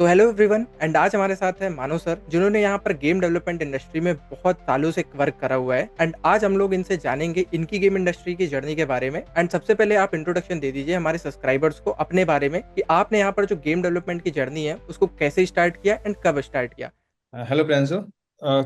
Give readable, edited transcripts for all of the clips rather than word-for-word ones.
So hello everyone and आज हमारे साथ है मानो सर जिन्होंने यहाँ पर गेम डेवलपमेंट इंडस्ट्री में बहुत सालों से वर्क करा हुआ है। एंड आज हम लोग इनसे जानेंगे इनकी गेम इंडस्ट्री की जर्नी के बारे में। एंड सबसे पहले आप इंट्रोडक्शन दे दीजिए हमारे सब्सक्राइबर्स को अपने बारे में कि आपने यहाँ पर जो गेम डेवलपमेंट की जर्नी है उसको कैसे स्टार्ट किया एंड कब स्टार्ट किया। Hello Priyanshu.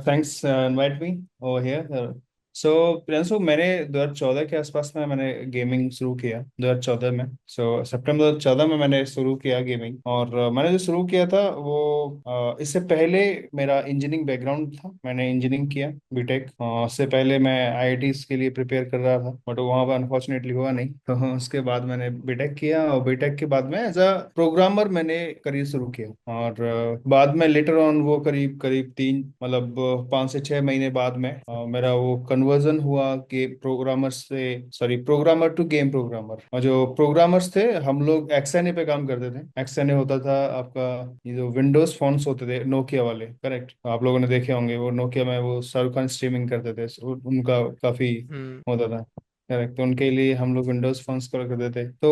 Thanks invite me over here. So Priyanshu, मैंने 2014 के आसपास में मैंने गेमिंग शुरू किया 2014 में। सितंबर 2014 में मैंने शुरू किया गेमिंग। और मैंने जो शुरू किया था वो इससे पहले मेरा इंजीनियरिंग बैकग्राउंड था। मैंने इंजीनियरिंग किया बीटेक। उससे पहले मैं आईआईटीज के लिए प्रिपेयर कर रहा था बट वहाँ पर अनफॉर्चुनेटली हुआ नहीं। तो उसके बाद मैंने बीटेक किया और बीटेक के बाद में एज अ प्रोग्रामर मैंने करियर शुरू किया। और बाद में लेटर ऑन वो करीब करीब तीन मतलब 5 से 6 महीने बाद में मेरा वो कन्वर्जन हुआ कि प्रोग्रामर से sorry programmer to game programmer. और जो प्रोग्रामर्स थे हम लोग एक्सएनए पे काम करते थे। एक्सएनए होता था आपका ये जो विंडोज फोन्स होते थे नोकिया वाले, करेक्ट? आप लोगों ने देखे होंगे वो नोकिया में वो शाहरुख खान स्ट्रीमिंग करते थे, उनका काफी हम्म। होता था। करेक्ट, तो उनके लिए हम लोग विंडोज फोन्स कॉल करते थे। तो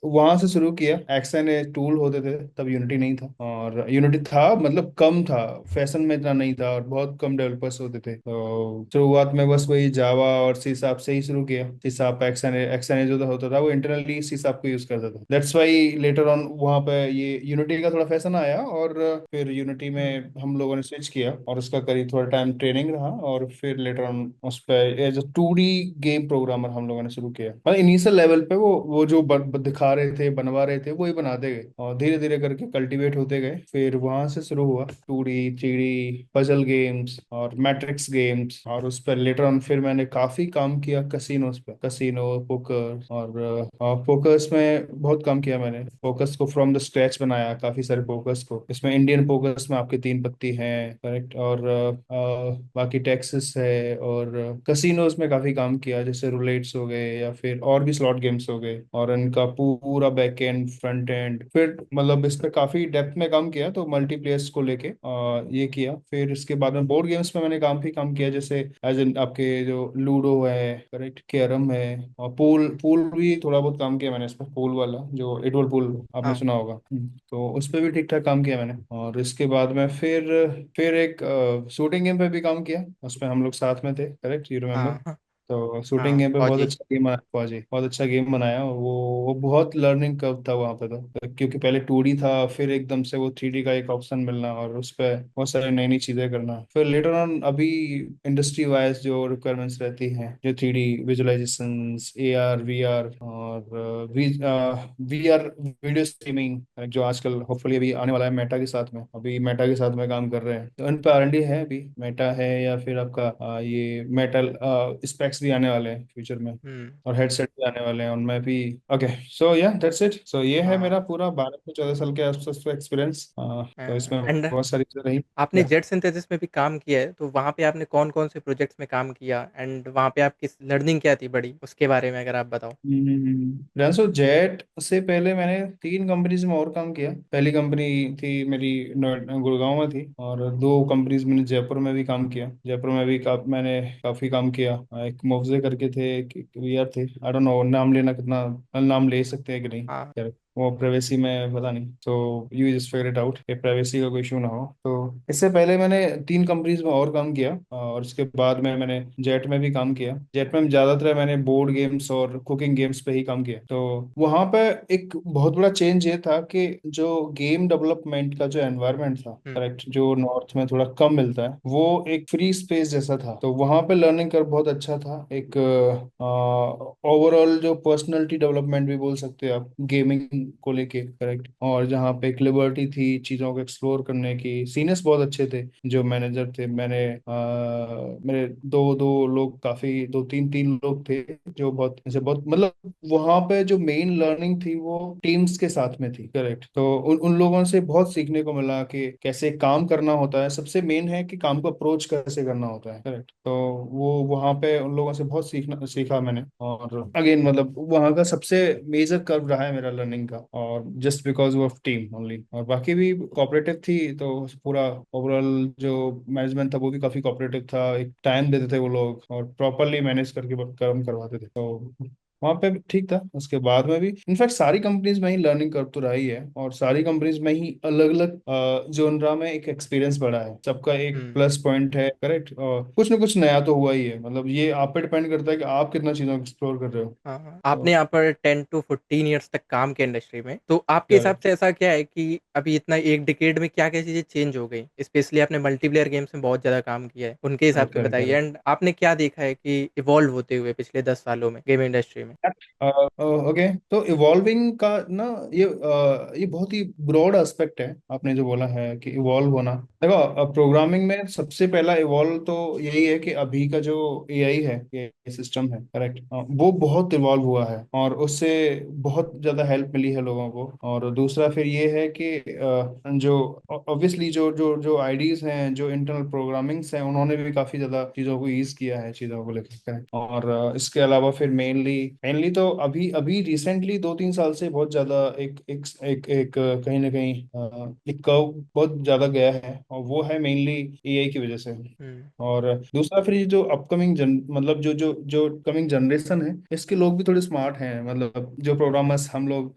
वहां से शुरू किया। एक्शन ए टूल होते थे तब, यूनिटी नहीं था। और यूनिटी था मतलब कम था, फैशन में इतना नहीं था और बहुत कम डेवलपर्स होते थे। तो शुरुआत में बस वही जावा और सी शार्प से ही शुरू किया। सी शार्प एक्शन ए जो होता था वो इंटरनली सी शार्प को यूज करता था। दैट्स वाई लेटर ऑन वहां पे ये यूनिटी का थोड़ा फैशन आया और फिर यूनिटी हम्म। में हम लोगों ने स्विच किया और उसका करीब थोड़ा टाइम ट्रेनिंग रहा। और फिर लेटर ऑन उस पर as a 2D game programmer हम लोगों ने शुरू किया। मतलब इनिशियल लेवल पे वो जो दिखा रहे थे बनवा रहे थे वही बनाते गए और धीरे धीरे करके कल्टीवेट होते गए। फिर वहां से शुरू हुआ 2D 3D पजल गेम्स और मैट्रिक्स गेम्स। और उस पर लेटर ऑन फिर मैंने काफी काम किया कसिनोस पे, कसिनो पोकर। और पोकर्स में बहुत काम किया मैंने। पोकर्स को फ्रॉम द स्क्रैच बनाया, काफी सारे पोकर्स को। इसमें इंडियन पोकर्स में आपके 3 पत्ती हैं, करेक्ट? और बाकी टैक्सेस है। और कसिनोज में काफी काम किया, जैसे रूलेट्स हो गए या फिर और भी स्लॉट गेम्स हो गए। और इनका पूरा बैक एंड फ्रंट एंड फिर मतलब इस पे काफी डेप्थ में काम किया, तो मल्टीप्लेयर्स को लेके ये किया। फिर इसके बाद में बोर्ड गेम्स में मैंने काफी काम किया, जैसे एज इन आपके जो लूडो है, करेक्ट, कैरम है। और पूल पूल भी थोड़ा बहुत काम किया मैंने इस पर। पूल वाला जो एडवर्ड पूल आपने हाँ। सुना होगा। तो उस पर भी ठीक ठाक काम किया मैंने। और इसके बाद में फिर एक शूटिंग गेम पे भी काम किया। उस पे हम लोग साथ में थे, करेक्ट, यू रिमेम्बर? हाँ। हाँ। तो शूटिंग हाँ गेम पे बहुत फौजी। अच्छा गेम बनाया फौजी, बहुत अच्छा गेम बनाया। वो बहुत लर्निंग कर्व था वहाँ पे तो, क्योंकि पहले 2D था फिर एकदम से वो 3D का एक ऑप्शन मिलना और उस पे बहुत सारी नई नई चीजें करना। फिर लेटर ऑन अभी इंडस्ट्री वाइज जो रिक्वायरमेंट्स रहती हैं, जो 3D विजुअलाइजेशन, AR VR और VR वीडियो स्ट्रीमिंग, जो आजकल होपफुली अभी आने वाला है मेटा के साथ में। अभी मेटा के साथ में काम कर रहे हैं, तो इन पे R&D है। अभी मेटा है या फिर आपका ये मेटल स्पेक्स भी आने वाले हैं फ्यूचर में। हम्म। और हेडसेट भी आने वाले हैं उनमें भी। ओके, सो या दैट्स इट। सो ये है हाँ। मेरा पूरा 12 से 14 साल के आसपास का एक्सपीरियंस। तो इसमें एंड बहुत सारी चीजें रही। आपने जेट सिंथेसिस में भी काम किया है तो वहाँ पे आपने कौन कौन से प्रोजेक्ट्स में काम किया एंड वहाँ पे आपकी लर्निंग क्या थी बड़ी उसके बारे में अगर आप बताओ। रैंसो जेट से पहले मैंने 3 कंपनीज में और काम किया। पहली कंपनी थी मेरी गुड़गांव में थी। और 2 कंपनीज मैंने जयपुर में भी काम किया। जयपुर में भी मैंने काफी काम किया। एक मोफजे करके थे, एक VR थे। आई डोंट नो नाम लेना कितना, नाम ले सकते हैं कि नहीं, हाँ। खैर, वो प्राइवेसी में पता नहीं। तो you just figure it out कि प्राइवेसी का कोई इशू ना हो। तो इससे पहले मैंने 3 कंपनीज में और काम किया और उसके बाद में मैंने जेट में भी काम किया। जेट में ज्यादातर मैंने बोर्ड गेम्स और कुकिंग गेम्स पे ही काम किया। तो वहां पे एक बहुत बड़ा चेंज ये था कि जो गेम डेवलपमेंट का जो एनवायरनमेंट था, हम्म। करेक्ट, जो नॉर्थ में थोड़ा कम मिलता है, वो एक फ्री स्पेस जैसा था। तो वहां पे लर्निंग कर बहुत अच्छा था। एक ओवरऑल जो पर्सनैलिटी डेवलपमेंट भी बोल सकते हैं आप गेमिंग को लेके, करेक्ट। और जहाँ पे एक लिबर्टी थी चीजों को एक्सप्लोर करने की। सीनियर्स बहुत अच्छे थे जो मैनेजर थे। मेरे दो दो लोग, काफी दो तीन तीन लोग थे जो बहुत ऐसे बहुत मतलब वहां पे जो मेन लर्निंग थी वो टीम्स के साथ में थी, करेक्ट। तो उन उन लोगों से बहुत सीखने को मिला कि कैसे काम करना होता है। सबसे मेन है कि काम को अप्रोच कैसे करना होता है, करेक्ट। तो वो वहां पे उन लोगों से बहुत सीखा मैंने। और अगेन मतलब वहां का सबसे मेजर कर्व रहा है मेरा लर्निंग का, और just because of team only. और बाकी भी कोऑपरेटिव थी, तो पूरा ओवरऑल जो मैनेजमेंट था वो भी काफी कोऑपरेटिव था। एक टाइम देते थे वो लोग और प्रॉपरली मैनेज करके काम करवाते थे। तो वहां पे भी ठीक था, उसके बाद में भी इनफैक्ट सारी कंपनीज में ही लर्निंग कर तो रही है, और सारी कंपनीज में ही अलग अलग जोनरा में एक एक्सपीरियंस बढ़ा है, सबका एक हम्म। प्लस पॉइंट है, करेक्ट। कुछ ना कुछ नया तो हुआ ही है, मतलब ये आप पे डिपेंड करता है कि आप कितना चीजों को एक्सप्लोर कर रहे हो। हाँ हाँ। आपने तो यहाँ पर 10 to 15 ईयर्स तक काम किया इंडस्ट्री में, तो आपके हिसाब करेक्ट। से ऐसा क्या है कि अभी इतना एक डिकेड में क्या क्या चीजें चेंज हो गई? स्पेशली आपने मल्टीप्लेयर गेम्स में बहुत ज्यादा काम किया है, उनके हिसाब करेक्ट से बताइए, करेक्ट। एंड आपने क्या देखा है कि इवॉल्व होते हुए पिछले 10 सालों में गेम इंडस्ट्री में? ओके, तो इवॉल्विंग का ना, ये बहुत ही ब्रॉड एस्पेक्ट है, आपने जो बोला है कि इवॉल्व होना। देखो, प्रोग्रामिंग में सबसे पहला इवॉल्व तो यही है कि अभी का जो एआई है, ये सिस्टम है, करेक्ट, वो बहुत इवॉल्व हुआ है, और उससे बहुत ज्यादा हेल्प मिली है लोगों को। और दूसरा फिर ये है कि जो ऑब्वियसली जो जो जो आईडीज हैं, जो इंटरनल प्रोग्रामिंग्स हैं, उन्होंने भी काफी ज्यादा चीजों को ईज किया है, चीजों को लेकर। और इसके अलावा फिर मेनली मेनली तो अभी अभी रिसेंटली 2-3 साल से बहुत ज्यादा एक एक एक एक कहीं ना कहीं एक कर्व बहुत ज्यादा गया है, और वो है मेनली एआई की वजह से। हम्म। और दूसरा फिर ये जो अपकमिंग मतलब जो जो जो कमिंग जनरेशन है, इसके लोग भी थोड़े स्मार्ट हैं, मतलब जो प्रोग्रामर्स हम लोग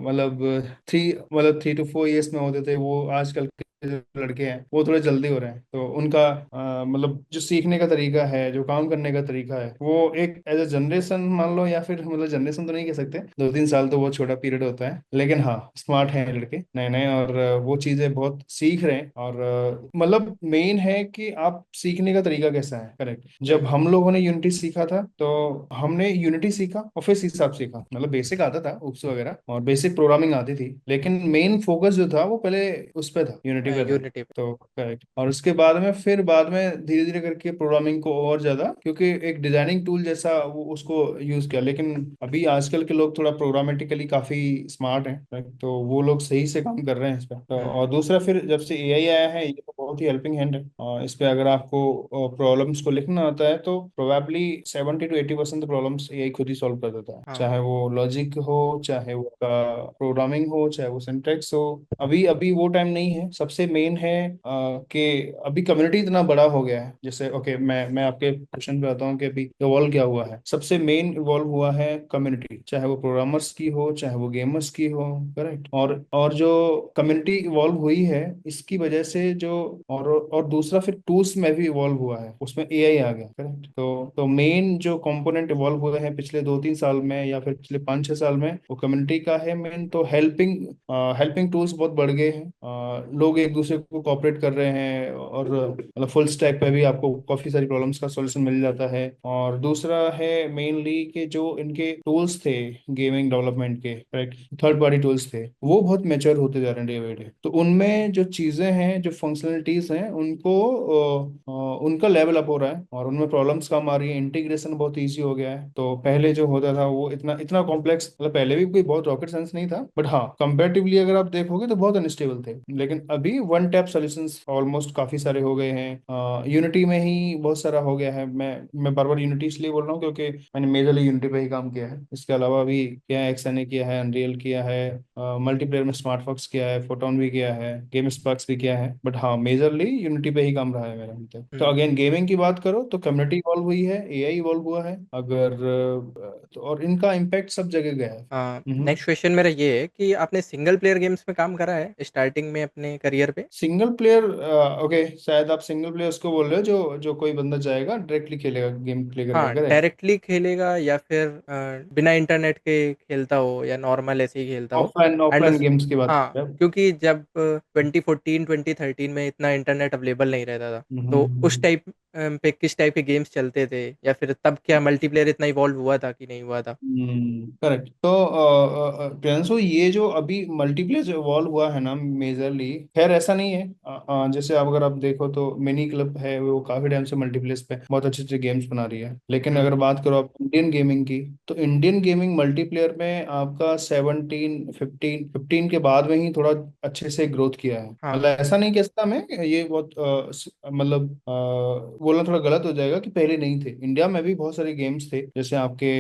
मतलब 3 to 4 years में होते थे, वो आजकल के जो लड़के हैं वो थोड़े जल्दी हो रहे हैं, तो उनका मतलब जो सीखने का तरीका है, जो काम करने का तरीका है, वो एक एज अ जनरेशन मान लो, या फिर मतलब जनरेशन तो नहीं कह सकते, 2-3 साल तो बहुत छोटा पीरियड होता है, लेकिन हाँ स्मार्ट हैं लड़के नए नए, और वो चीजें बहुत सीख रहे हैं। और मतलब मेन है कि आप सीखने का तरीका कैसा है, करेक्ट। जब हम्म। हम लोगों ने यूनिटी सीखा था, तो हमने यूनिटी सीखा और फिर सी शार्प सीखा, मतलब बेसिक आता था उप्स वगैरह, और बेसिक प्रोग्रामिंग आती थी, लेकिन मेन फोकस जो था वो पहले उस पे था, यूनिटी पे था। यूनिटी पे। तो करेक्ट, और उसके बाद में फिर बाद में धीरे धीरे करके प्रोग्रामिंग को और ज्यादा, क्योंकि एक डिजाइनिंग टूल जैसा वो उसको यूज किया, लेकिन अभी आजकल के लोग थोड़ा प्रोग्रामेटिकली काफी स्मार्ट हैं, right? तो वो लोग सही से काम कर रहे हैं इस पे। तो हम्म। और दूसरा फिर जब से एआई आया है, ये तो बहुत ही हेल्पिंग हैंड है। इस पे अगर आपको प्रॉब्लम्स को लिखना आता है, तो प्रोबेबली 70 to 80% प्रॉब्लम्स एआई खुद ही सॉल्व कर देता है, चाहे हाँ। वो लॉजिक हो, चाहे वो प्रोग्रामिंग हो, चाहे वो सिंटैक्स हो। अभी अभी वो टाइम नहीं है, सबसे मेन है कि अभी कम्युनिटी इतना बड़ा हो गया है, जैसे ओके, मैं आपके क्वेश्चन पे आता हूँ कि अभी इवॉल्व क्या हुआ है। सबसे मेन इवॉल्व हुआ है कम्युनिटी, चाहे वो प्रोग्रामर्स की हो, चाहे वो गेमर्स की हो, करेक्ट। और जो कम्युनिटी इवॉल्व हुई है, इसकी वजह से जो, और दूसरा फिर टूल्स में भी इवॉल्व हुआ है, उसमें एआई आ गया, करेक्ट। तो मेन जो कंपोनेंट इवॉल्व हुए हैं पिछले 2-3 साल में, या फिर पिछले 5-6 साल में, वो कम्युनिटी का है मेन। तो हेल्पिंग हेल्पिंग टूल्स बहुत बढ़ गए हैं, लोग एक दूसरे को कॉपरेट कर रहे हैं, और मतलब फुल स्टैक पे भी आपको काफी सारी प्रॉब्लम्स का सॉल्यूशन मिल जाता है। और दूसरा है मेनली कि जो इनके टूल्स थे गेमिंग डेवलपमेंट के, राइट, थर्ड पार्टी टूल्स थे, वो बहुत मैच्योर होते जा रहे हैं डे बाई डे। तो उनमें जो चीजें हैं, जो फंक्शनलिटीज हैं, उनको उनका लेवल अप हो रहा है, और उनमें प्रॉब्लम्स कम आ रही है, इंटीग्रेशन बहुत ईजी हो गया है। तो पहले जो होता था वो इतना इतना कॉम्प्लेक्स, मतलब पहले भी कोई बहुत रॉकेट साइंस नहीं था, बट हाँ कंपेरेटिवली अगर आप देखोगे तो बहुत अनस्टेबल थे, लेकिन अभी वन टैप सॉल्यूशंस ऑलमोस्ट काफी सारे हो गए हैं। यूनिटी में ही बहुत सारा हो गया है। मैं बार बार यूनिटी इसलिए बोल रहा हूँ क्योंकि मैंने मेजरली यूनिटी पे ही काम किया है। इसके अलावा भी किया है, एक्सएनए किया है, अनरियल किया है, मल्टीप्लेयर में स्मार्ट फॉक्स किया है, फोटोन भी किया है, गेम स्पार्क्स भी किया है, बट हाँ मेजरली यूनिटी पे ही काम रहा है मेरा अभी तक। तो हम्म। अगेन गेमिंग की बात करो तो कम्युनिटी इवॉल्व हुई है, एआई इवॉल्व हुआ है, अगर तो और इनका इम्पैक्ट सब जगह गया है। हम्म। नेक्स्ट क्वेश्चन मेरा ये है कि आपने सिंगल प्लेयर गेम्स में काम करा है स्टार्टिंग में अपने करियर पे? सिंगल प्लेयर, ओके, शायद आप सिंगल प्लेयर उसको बोल रहे हो जो जो कोई बंदा जाएगा डायरेक्टली खेलेगा, गेम प्ले करेगा, हाँ, करेक्ट। डायरेक्टली खेलेगा या फिर बिना इंटरनेट के खेलता हो, या नॉर्मल ऐसे ही खेलता हो। ऑफलाइन एंड ऑफलाइन उस गेम्स की बात कर हाँ, रहे हैं क्योंकि जब 2014 2013 में इतना इंटरनेट अवेलेबल नहीं रहता था, आप? तो उस टाइप पे किस टाइप के गेम्स चलते थे, या फिर तब क्या मल्टीप्लेयर इतना इवॉल्व हुआ था कि नहीं हुआ था? करेक्ट। तो प्रियांशु, ये जो अभी मल्टीप्लेयर जो इवॉल्व हुआ है ना, मेजरली, खैर ऐसा नहीं है। जैसे अब अगर आप देखो तो मिनी क्लब है, वो काफी टाइम से मल्टीप्लेयर पे बहुत अच्छे अच्छे गेम्स बना रही है, लेकिन अगर हम्म। बात करो आप इंडियन गेमिंग की, तो इंडियन गेमिंग मल्टीप्लेयर में आपका 17 15 के बाद में ही थोड़ा अच्छे से ग्रोथ किया है। मतलब हाँ। ऐसा नहीं कहता मैं, ये बहुत मतलब बोलना थोड़ा गलत हो जाएगा कि पहले नहीं थे। इंडिया में भी बहुत सारे गेम्स थे, जैसे आपके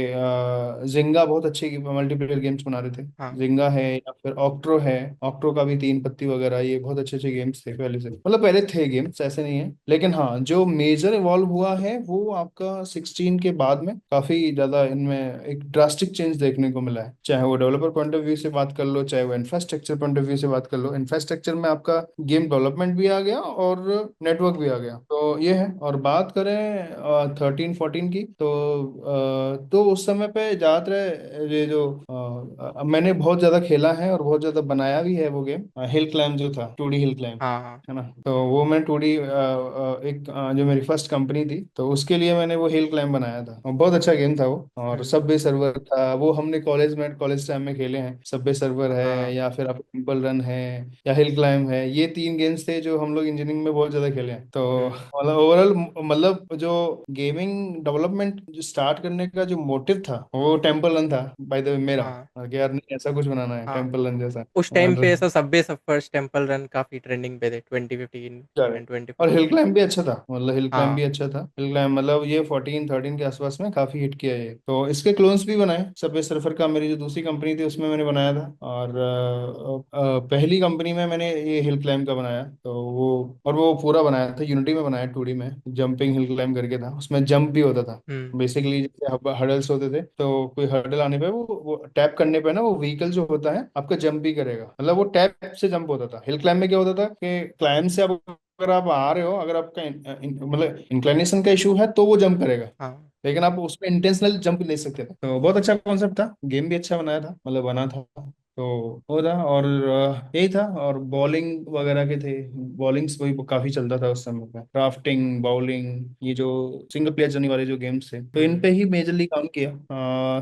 जिंगा बहुत अच्छे मल्टीप्लेयर गेम्स बना रहे थे। हाँ। जिंगा है, या फिर ऑक्ट्रो है। ऑक्ट्रो का भी तीन पत्ती वगैरह, ये बहुत अच्छे अच्छे गेम्स थे पहले से, मतलब पहले थे गेम्स, ऐसे नहीं है। लेकिन हाँ, जो मेजर इवॉल्व हुआ है वो आपका 16 के बाद में काफी ज्यादा इनमें एक ड्रास्टिक चेंज देखने को मिला है। चाहे वो डेवलपर पॉइंट ऑफ व्यू से बात कर लो, चाहे वो इंफ्रास्ट्रक्चर पॉइंट ऑफ व्यू से बात कर लो। इंफ्रास्ट्रक्चर में आपका गेम डेवलपमेंट भी आ गया और नेटवर्क भी आ गया, तो ये है। और बात करें 13-14 की, तो उस समय पे ज्यादातर ये जो मैंने बहुत ज्यादा खेला है और बहुत ज्यादा बनाया भी है वो गेम, हिल क्लाइम जो था, 2D हिल क्लाइम, हाँ। हाँ। है ना। तो वो मैं 2D एक जो मेरी फर्स्ट कंपनी थी, तो उसके लिए मैंने वो हिल क्लाइम बनाया था, और बहुत अच्छा गेम था वो। और हम्म। सबवे सर्वर था वो, हमने कॉलेज टाइम में खेले हैं। सबवे सर्वर है, हाँ। या फिर आप टेम्पल रन है, या हिल क्लाइम है, ये तीन गेम्स थे जो हम लोग इंजीनियरिंग में बहुत ज्यादा खेले हैं। तो हम्म। मतलब ओवरऑल, मतलब जो गेमिंग डेवलपमेंट जो स्टार्ट करने का जो मोटिव था वो टेम्पल रन था, बाय द वे मेरा। हाँ। और कि यार नहीं, ऐसा कुछ बनाना है हाँ। टेम्पल रन जैसा। उस टाइम और पे ऐसा सबवे सफर्स टेम्पल रन काफी ट्रेंडिंग पे थे, 2015 एंड और हिल 2014 में। क्लाइंब भी अच्छा था, मतलब हिल क्लाइंब भी हाँ। अच्छा था। हिल क्लाइंब मतलब ये 14-13 के आसपास में काफी हिट किया है। तो इसके क्लोन्स भी बनाए, सबवे सर्फर का मेरी जो दूसरी कंपनी थी उसमें मैंने बनाया था। और पहली कंपनी में मैंने ये हिल क्लाइंब का बनाया, तो वो पूरा बनाया था यूनिटी में, बनाया 2D में। जंपिंग हिल क्लाइंब करके था, उसमें जंप भी होता था। हम्म। बेसिकली जैसे हर्डल्स होते थे, तो कोई हर्डल आने पे वो टैप करने पे ना, वो व्हीकल जो होता है आपका जंप भी करेगा, मतलब वो टैप से जंप होता था। हिल क्लाइंब में क्या होता था कि क्लाइंब से आप अगर आप आ रहे हो, अगर आपका मतलब इंक्लिनेशन का इशू है तो वो जंप करेगा, हाँ। लेकिन आप उसमें इंटेंशनल जंप ले सकते थे। तो बहुत अच्छा कॉन्सेप्ट था, गेम भी अच्छा बनाया था, मतलब बना था। तो वो था, और यही था। और बॉलिंग वगैरह के थे, बॉलिंग्स वही काफी चलता था उस समय पे, क्राफ्टिंग, बॉलिंग, ये जो सिंगल प्लेयर जर्नी वाले जो गेम्स थे, तो इन हम्म। पे ही मेजरली काम किया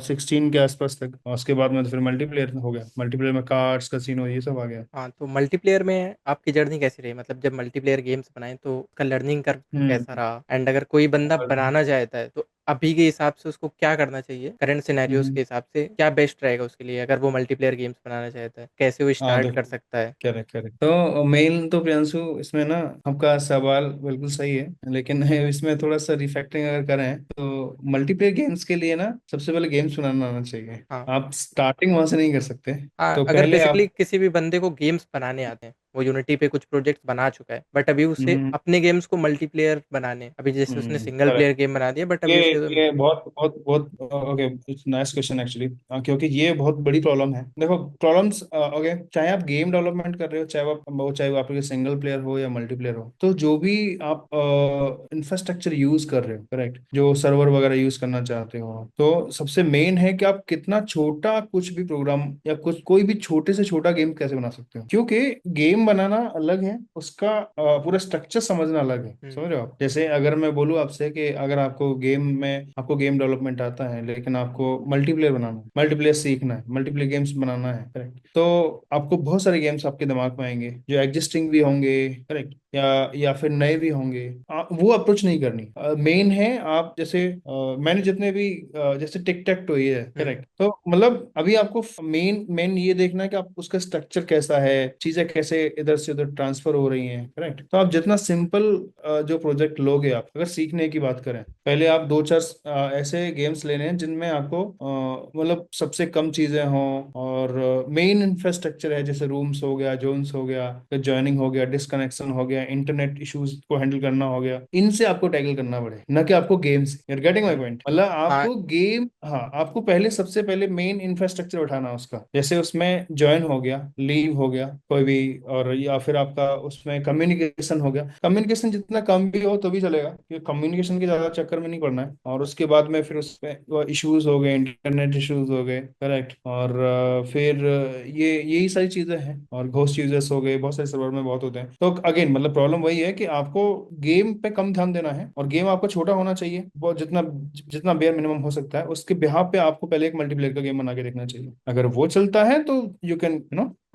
16 के आसपास तक। और उसके बाद में तो फिर मल्टीप्लेयर हो गया, मल्टीप्लेयर में कार्ड्स, कसिनो, ये सब आ गया। हाँ, तो मल्टीप्लेयर में आपकी जर्नी कैसी रही? मतलब जब मल्टीप्लेयर गेम्स बनाए तो उसका लर्निंग कर्व कैसा हम्म। रहा? एंड अगर कोई बंदा और बनाना चाहता है तो अभी के हिसाब से उसको क्या करना चाहिए? करंट सिनेरियोज हम्म, के हिसाब से क्या बेस्ट रहेगा उसके लिए, अगर वो मल्टीप्लेयर गेम्स बनाना चाहता है? कैसे वो हाँ स्टार्ट कर देखो, सकता है? Correct correct. तो मेन तो प्रियांशु, इसमें ना आपका सवाल बिल्कुल सही है, लेकिन इसमें थोड़ा सा रिफैक्टिंग अगर करें तो मल्टीप्लेयर गेम्स के लिए ना सबसे पहले गेम्स बनाना आना चाहिए। हाँ। आप स्टार्टिंग वहां से नहीं कर सकते। हाँ, तो अगर पहले बेसिकली आप किसी भी बंदे को गेम्स बनाने आते हैं, वो यूनिटी पे कुछ प्रोजेक्ट्स बना चुका है, बट अभी उसे हम्म अपने गेम्स को मल्टीप्लेयर बनाने हैं। अभी जैसे उसने सिंगल प्लेयर करेक्ट। गेम बना दिया, बट ये अभी उसे ये बहुत बहुत बहुत okay, it's nice question actually. क्योंकि ये बहुत बड़ी प्रॉब्लम है। देखो प्रॉब्लम्स, ओके, चाहे आप गेम डेवलपमेंट कर रहे हो, चाहे वो आपके सिंगल प्लेयर हो या मल्टीप्लेयर हो, तो जो भी आप इंफ्रास्ट्रक्चर यूज कर रहे हो, करेक्ट, जो सर्वर वगैरह यूज करना चाहते हो, तो सबसे मेन है कि आप कितना छोटा कुछ भी प्रोग्राम या कुछ कोई भी छोटे से छोटा गेम कैसे बना सकते हो। क्योंकि गेम बनाना अलग है, उसका पूरा स्ट्रक्चर समझना अलग है। हम्म। समझ रहे हो आप? जैसे अगर मैं बोलूँ आपसे कि अगर आपको गेम डेवलपमेंट आता है, लेकिन आपको मल्टीप्लेयर बनाना है, मल्टीप्लेयर सीखना है, मल्टीप्लेयर गेम्स बनाना है, करेक्ट, तो आपको बहुत सारे गेम्स आपके दिमाग में आएंगे जो एग्जिस्टिंग भी होंगे, करेक्ट, या फिर नए भी होंगे। वो अप्रोच नहीं करनी। मेन है आप जैसे मैंने जितने भी जैसे टिक टैक टो ये है, हम्म। करेक्ट, तो मतलब अभी आपको मेन मेन ये देखना है कि आप उसका स्ट्रक्चर कैसा है, चीजें कैसे इधर से उधर ट्रांसफर हो रही हैं, करेक्ट। तो आप जितना सिंपल जो प्रोजेक्ट लोगे, आप अगर सीखने की बात करें, पहले आप दो चार ऐसे गेम्स लेने हैं जिनमें आपको मतलब सबसे कम चीजें हों, और मेन इंफ्रास्ट्रक्चर है, जैसे रूम्स हो गया, जोन्स हो गया, ज्वाइनिंग हो गया, डिस्कनेक्शन हो गया, इंटरनेट इश्यूज को हैंडल करना हो गया, इनसे आपको टैकल करना पड़े, न कि आपको games. You getting my hmm. Point? मतलब हाँ। आपको गेम, हाँ, आपको पहले सबसे पहले मेन इंफ्रास्ट्रक्चर उठाना उसका, जैसे उसमें ज्वाइन हो गया, लीव हो गया कोई भी, और या फिर आपका उसमें कम्युनिकेशन हो गया। कम्युनिकेशन जितना कम भी हो तो भी चलेगा, क्योंकि कम्युनिकेशन के ज्यादा चक्कर में नहीं पड़ना है। और उसके बाद में फिर उसमें इश्यूज हो गए, इंटरनेट इश्यूज हो गए, करेक्ट, और फिर ये यही सारी चीजें हैं, और घोस्ट यूजर्स हो गए, बहुत सारे सर्वर में बहुत होते हैं। तो अगेन मतलब प्रॉब्लम वही है कि आपको गेम पे कम ध्यान देना है, और गेम आपका छोटा होना चाहिए, बहुत जितना जितना बेयर मिनिमम हो सकता है। उसके बिहाफ पे आपको पहले एक मल्टीप्लेयर का गेम बना के देखना चाहिए। अगर वो चलता है तो यू कैन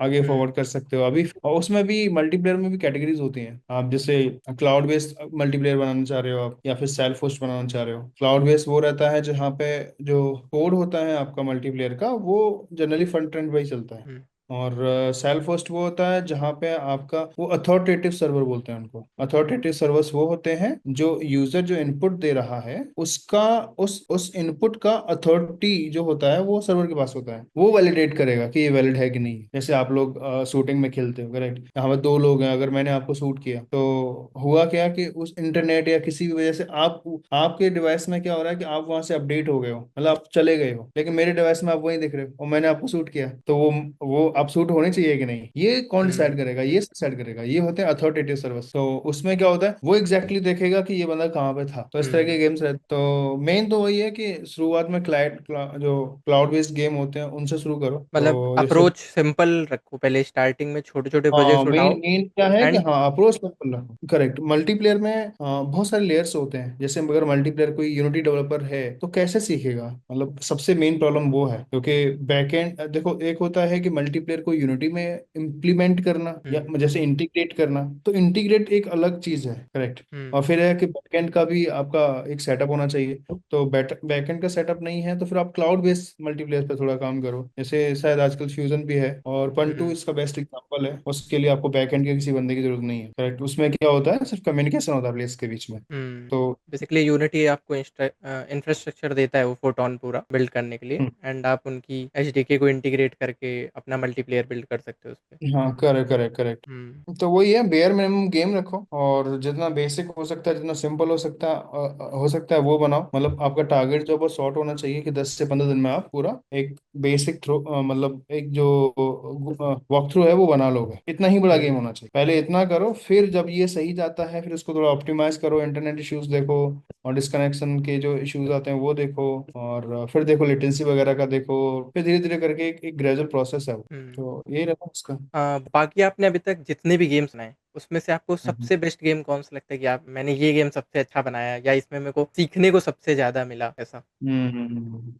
आगे हम्म। फॉरवर्ड कर सकते हो अभी। और उसमें भी मल्टीप्लेयर में भी कैटेगरीज होती हैं। आप जैसे क्लाउड बेस्ड मल्टीप्लेयर बनाना चाह रहे हो आप, या फिर सेल्फ होस्ट बनाना चाह रहे हो। क्लाउड बेस्ड वो रहता है जहाँ पे जो कोड होता है आपका मल्टीप्लेयर का, वो जनरली फ्रंट एंड पे ही चलता है। और सेल्फ होस्ट वो होता है जहाँ पे आपका वो अथॉरिटेटिव सर्वर बोलते हैं उनको। अथॉरिटेटिव सर्वर्स वो होते हैं जो यूजर जो इनपुट दे रहा है उसका उस इनपुट का अथॉरिटी जो होता है वो सर्वर के पास होता है। वो वैलिडेट करेगा कि ये वैलिड है कि नहीं। जैसे आप लोग शूटिंग में खेलते हो, करेक्ट, यहाँ पे दो लोग हैं, अगर मैंने आपको शूट किया तो हुआ क्या कि उस इंटरनेट या किसी भी वजह से आप आपके डिवाइस में क्या हो रहा है कि आप वहां से अपडेट हो गए हो, मतलब आप चले गए हो, लेकिन मेरे डिवाइस में आप वहीं दिख रहे हो और मैंने आपको शूट किया, तो वो आप शूट होने चाहिए कि नहीं, ये कौन डिसाइड हुँ, करेगा? ये डिसाइड करेगा, ये होते हैं अथॉरिटेटिव सर्विस। तो उसमें क्या होता है, वो एग्जैक्टली देखेगा कि ये बंदा कहाँ पे था। तो इस तरह हुँ। के गेम्स रहते। तो मेन तो वही है कि शुरुआत में जो क्लाउड बेस्ड गेम होते हैं उनसे शुरू करो। मतलब तो जैसे अप्रोच सिंपल रखो, पहले स्टार्टिंग में छोटे-छोटे हाँ, प्रोजेक्ट्स मेन उठाओ मेन क्या है कि एंड हाँ अप्रोच सिंपल रखो, करेक्ट। मल्टीप्लेयर में बहुत सारे लेयर्स होते हैं। जैसे अगर मल्टीप्लेयर कोई यूनिटी डेवलपर है तो कैसे सीखेगा, मतलब सबसे मेन प्रॉब्लम वो है। क्योंकि बैकएंड देखो, एक होता है कि मल्टीप्लेयर को यूनिटी में इम्प्लीमेंट करना या हुँ, जैसे इंटीग्रेट करना, तो इंटीग्रेट एक अलग चीज है, करेक्ट। हुँ, और फिर है कि बैकएंड का भी आपका एक सेटअप होना चाहिए। तो बैकएंड का सेटअप नहीं है तो फिर आप क्लाउड बेस्ड मल्टीप्लेयर पे थोड़ा काम करो। जैसे शायद आजकल फ्यूजन भी है और पंटू हुँ, इसका बेस्ट एग्जांपल है। उसके लिए आपको बैकएंड के किसी बंदे की जरूरत नहीं है, करेक्ट। उसमें क्या होता है, सिर्फ कम्युनिकेशन होता है प्लेस के बीच में। हुँ। तो बेसिकली यूनिटी आपको इंफ्रास्ट्रक्चर देता है वो फोटॉन पूरा बिल्ड करने के लिए एंड आप उनकी एसडीके को इंटीग्रेट करके अपना मल्टीप्लेयर बिल्ड कर सकते हो उसपे। हाँ, करेक्ट करेक्ट करेक्ट। हुँ, तो वही है, बेयर मिनिमम गेम रखो और जितना बेसिक हो सकता है, जितना सिंपल हो सकता है वो बनाओ। मतलब आपका टारगेट जो है शॉर्ट होना चाहिए कि 10 से 15 दिन में आप पूरा एक बेसिक थ्रो मतलब एक जो वॉक थ्रू है वो बना लोगे। इतना ही बड़ा गेम हुँ, होना चाहिए। पहले इतना करो, फिर जब ये सही जाता है फिर उसको थोड़ा ऑप्टिमाइज करो, इंटरनेट इश्यूज देखो और डिस्कनेक्शन के जो इश्यूज आते हैं वो देखो, और फिर देखो लेटेंसी वगैरह का देखो। फिर धीरे धीरे करके एक ग्रेजुअल प्रोसेस है वो। हुँ। तो यही रहता है उसका। बाकी आपने अभी तक जितने भी गेम्स बनाए, उसमें से आपको हम्म सबसे बेस्ट गेम कौन-सा लगता है कि आप मैंने ये गेम सबसे अच्छा बनाया या इसमें मेरे को सीखने को सबसे ज़्यादा मिला ऐसा?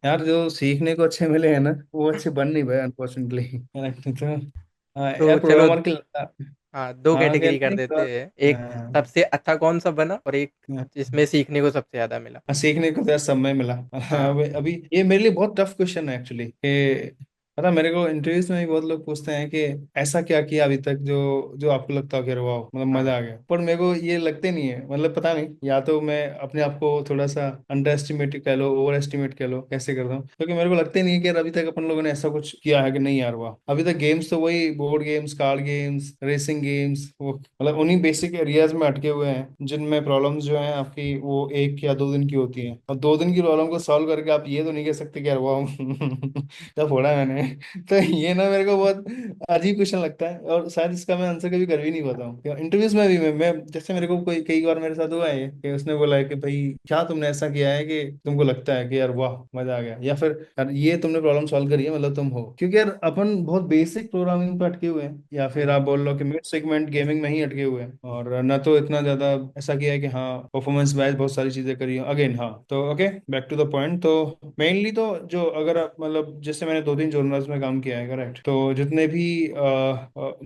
यार जो सीखने को अच्छे मिले हैं ना वो अच्छे बन नहीं पाए अनफॉर्चुनेटली। तो यार तो चलो प्रोग्रामर के लगता। हाँ, 2 हाँ कैटेगरी कहते कर हैं देते हैं। एक हाँ, सबसे अच्छा कौन-सा बना और एक हाँ, जिसमें सीखने को सबसे ज़्यादा मिला? सीखने को तो यार सब में मिला। हाँ। अभी अभी ये मेरे लिए बहुत टफ क्वेश्चन है एक्चुअली कि पता, मेरे को इंटरव्यूज में भी बहुत लोग पूछते हैं कि ऐसा क्या किया अभी तक जो जो आपको लगता हो कि वाह मतलब हाँ। मजा आ गया। पर मेरे को ये लगते नहीं है, मतलब पता नहीं, या तो मैं अपने आप को थोड़ा सा अंडर एस्टिमेट कह लो, ओवर एस्टिमेट कह लो, कैसे करता हूँ, क्योंकि मेरे को लगते नहीं है कि यार अभी तक अपन लोगों ने ऐसा कुछ किया है कि नहीं यार वाह। अभी तक गेम्स तो वही board games, card games, racing games, वो मतलब उन्हीं बेसिक एरियाज में अटके हुए हैं जिनमें प्रॉब्लम्स जो हैं आपकी वो 1 या 2 दिन की होती हैं। और 2 दिन की प्रॉब्लम को सॉल्व करके आप ये तो नहीं कह सकते कि यार वाह क्या फोड़ा है मैंने। तो ये ना मेरे को बहुत अजीब क्वेश्चन लगता है और शायद इसका मैं आंसर कभी कर भी नहीं पाता हूँ इंटरव्यूज में भी। मैं जैसे मेरे को कोई कई बार मेरे साथ हुआ है कि उसने बोला है कि भाई क्या तुमने ऐसा किया है कि तुमको लगता है कि यार वाह मजा आ गया, या फिर यार ये तुमने प्रॉब्लम सॉल्व करी है मतलब तुम हो। क्योंकि यार अपन बहुत बेसिक प्रोग्रामिंग पे अटके हुए हैं, या फिर आप हुँ, बोल लो कि मिड सेगमेंट गेमिंग में ही अटके हुए हैं, और न तो इतना ज्यादा ऐसा किया है कि हाँ परफॉर्मेंस वाइज बहुत सारी चीजें करी अगेन। हाँ तो okay, back to the point. तो मेनली तो जो अगर आप मतलब जैसे मैंने 2-3 जॉनर्स में काम किया है, करेक्ट। तो जितने भी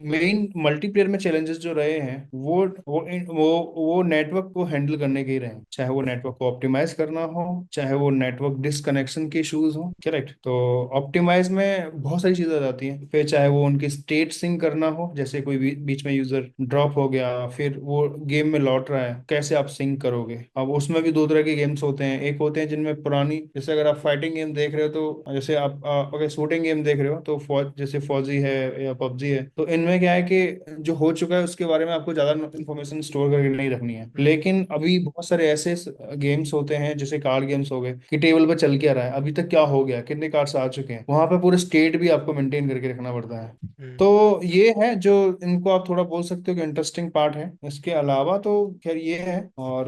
मेन मल्टीप्लेयर में चैलेंजेस जो रहे हैं वो नेटवर्क को हैंडल करने के ही रहे हैं। चाहे वो नेटवर्क को ऑप्टिमाइज करना हो, चाहे वो नेटवर्क डिसकनेक्शन के इश्यूज हो, करेक्ट। तो ऑप्टिमाइज में बहुत सारी चीजें आ जाती हैं। फिर चाहे वो उनकी स्टेट सिंक करना हो, जैसे कोई बीच में यूजर ड्रॉप हो गया फिर वो गेम में लौट रहा है, कैसे आप सिंक करोगे। अब उसमें भी दो तरह के गेम्स होते हैं। एक होते हैं जिनमें पुरानी, जैसे अगर आप फाइटिंग गेम देख रहे हो तो जैसे आप अगर शूटिंग गेम देख रहे हो तो फौज, जैसे फौजी है या पबजी है, तो इनमें क्या है कि जो हो चुका है उसके बारे में आपको ज्यादा इन्फॉर्मेशन स्टोर करके नहीं रखनी है। हुँ, लेकिन अभी बहुत सारे ऐसे गेम्स होते हैं जैसे कार्ड गेम्स हो गए कि टेबल पर चल क्या रहा है, अभी तक क्या हो गया, कितने कार्ड्स आ चुके हैं, वहां पे पूरे स्टेट भी आपको मेंटेन करके रखना पड़ता है। हुँ, तो ये है जो इनको आप थोड़ा बोल सकते हो कि इंटरेस्टिंग पार्ट है। इसके अलावा तो खैर ये है। और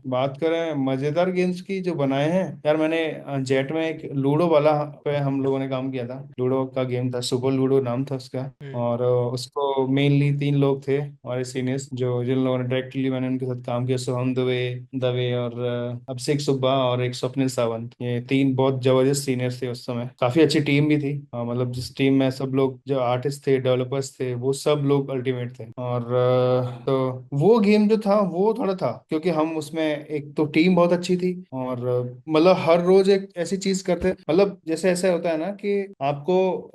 बात करें मजेदार गेम्स की जो बनाए हैं, यार मैंने जेट में एक लूडो वाला पे हम लोगों ने काम किया था। लूडो का गेम था, सुपर लूडो नाम था उसका। हुँ, और उसको मेनली 3 लोग थे हमारे सीनियर्स जो जिन लोगों ने डायरेक्टली मैंने उनके साथ काम किया, सोहम दुबे दवे और अभिषेक सुब्बा और एक स्वप्निल सावंत। ये 3 बहुत जबरदस्त सीनियर्स थे उस समय। काफी अच्छी टीम भी थी। मतलब जिस टीम में सब लोग जो आर्टिस्ट थे, डेवलपर्स थे, वो सब लोग अल्टीमेट थे। और तो वो गेम जो था वो थोड़ा था क्योंकि हम उसमें एक तो टीम बहुत अच्छी थी और मतलब हर रोज एक ऐसी चीज करते, मतलब जैसे ऐसा होता है ना कि आपको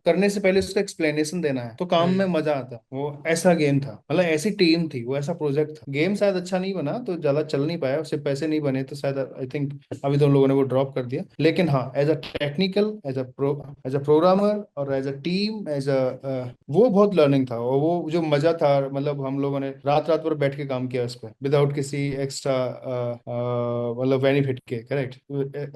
करने से पहले उसका एक्सप्लेनेशन देना है, तो काम में हम्म। मजा आता है। वो ऐसा गेम था, मतलब ऐसी टीम थी, वो ऐसा प्रोजेक्ट था। गेम शायद अच्छा नहीं बना तो ज्यादा चल नहीं पाया, उससे पैसे नहीं बने तो शायद आई थिंक अभी तो उन लोगों ने वो ड्रॉप कर दिया। लेकिन हाँ, as a technical, as a programmer और as a team, as a वो बहुत लर्निंग था। और वो जो मजा था, मतलब हम लोगों ने रात रात भर बैठ के काम किया उस पर विदाउट किसी एक्स्ट्रा मतलब बेनिफिट के, करेक्ट,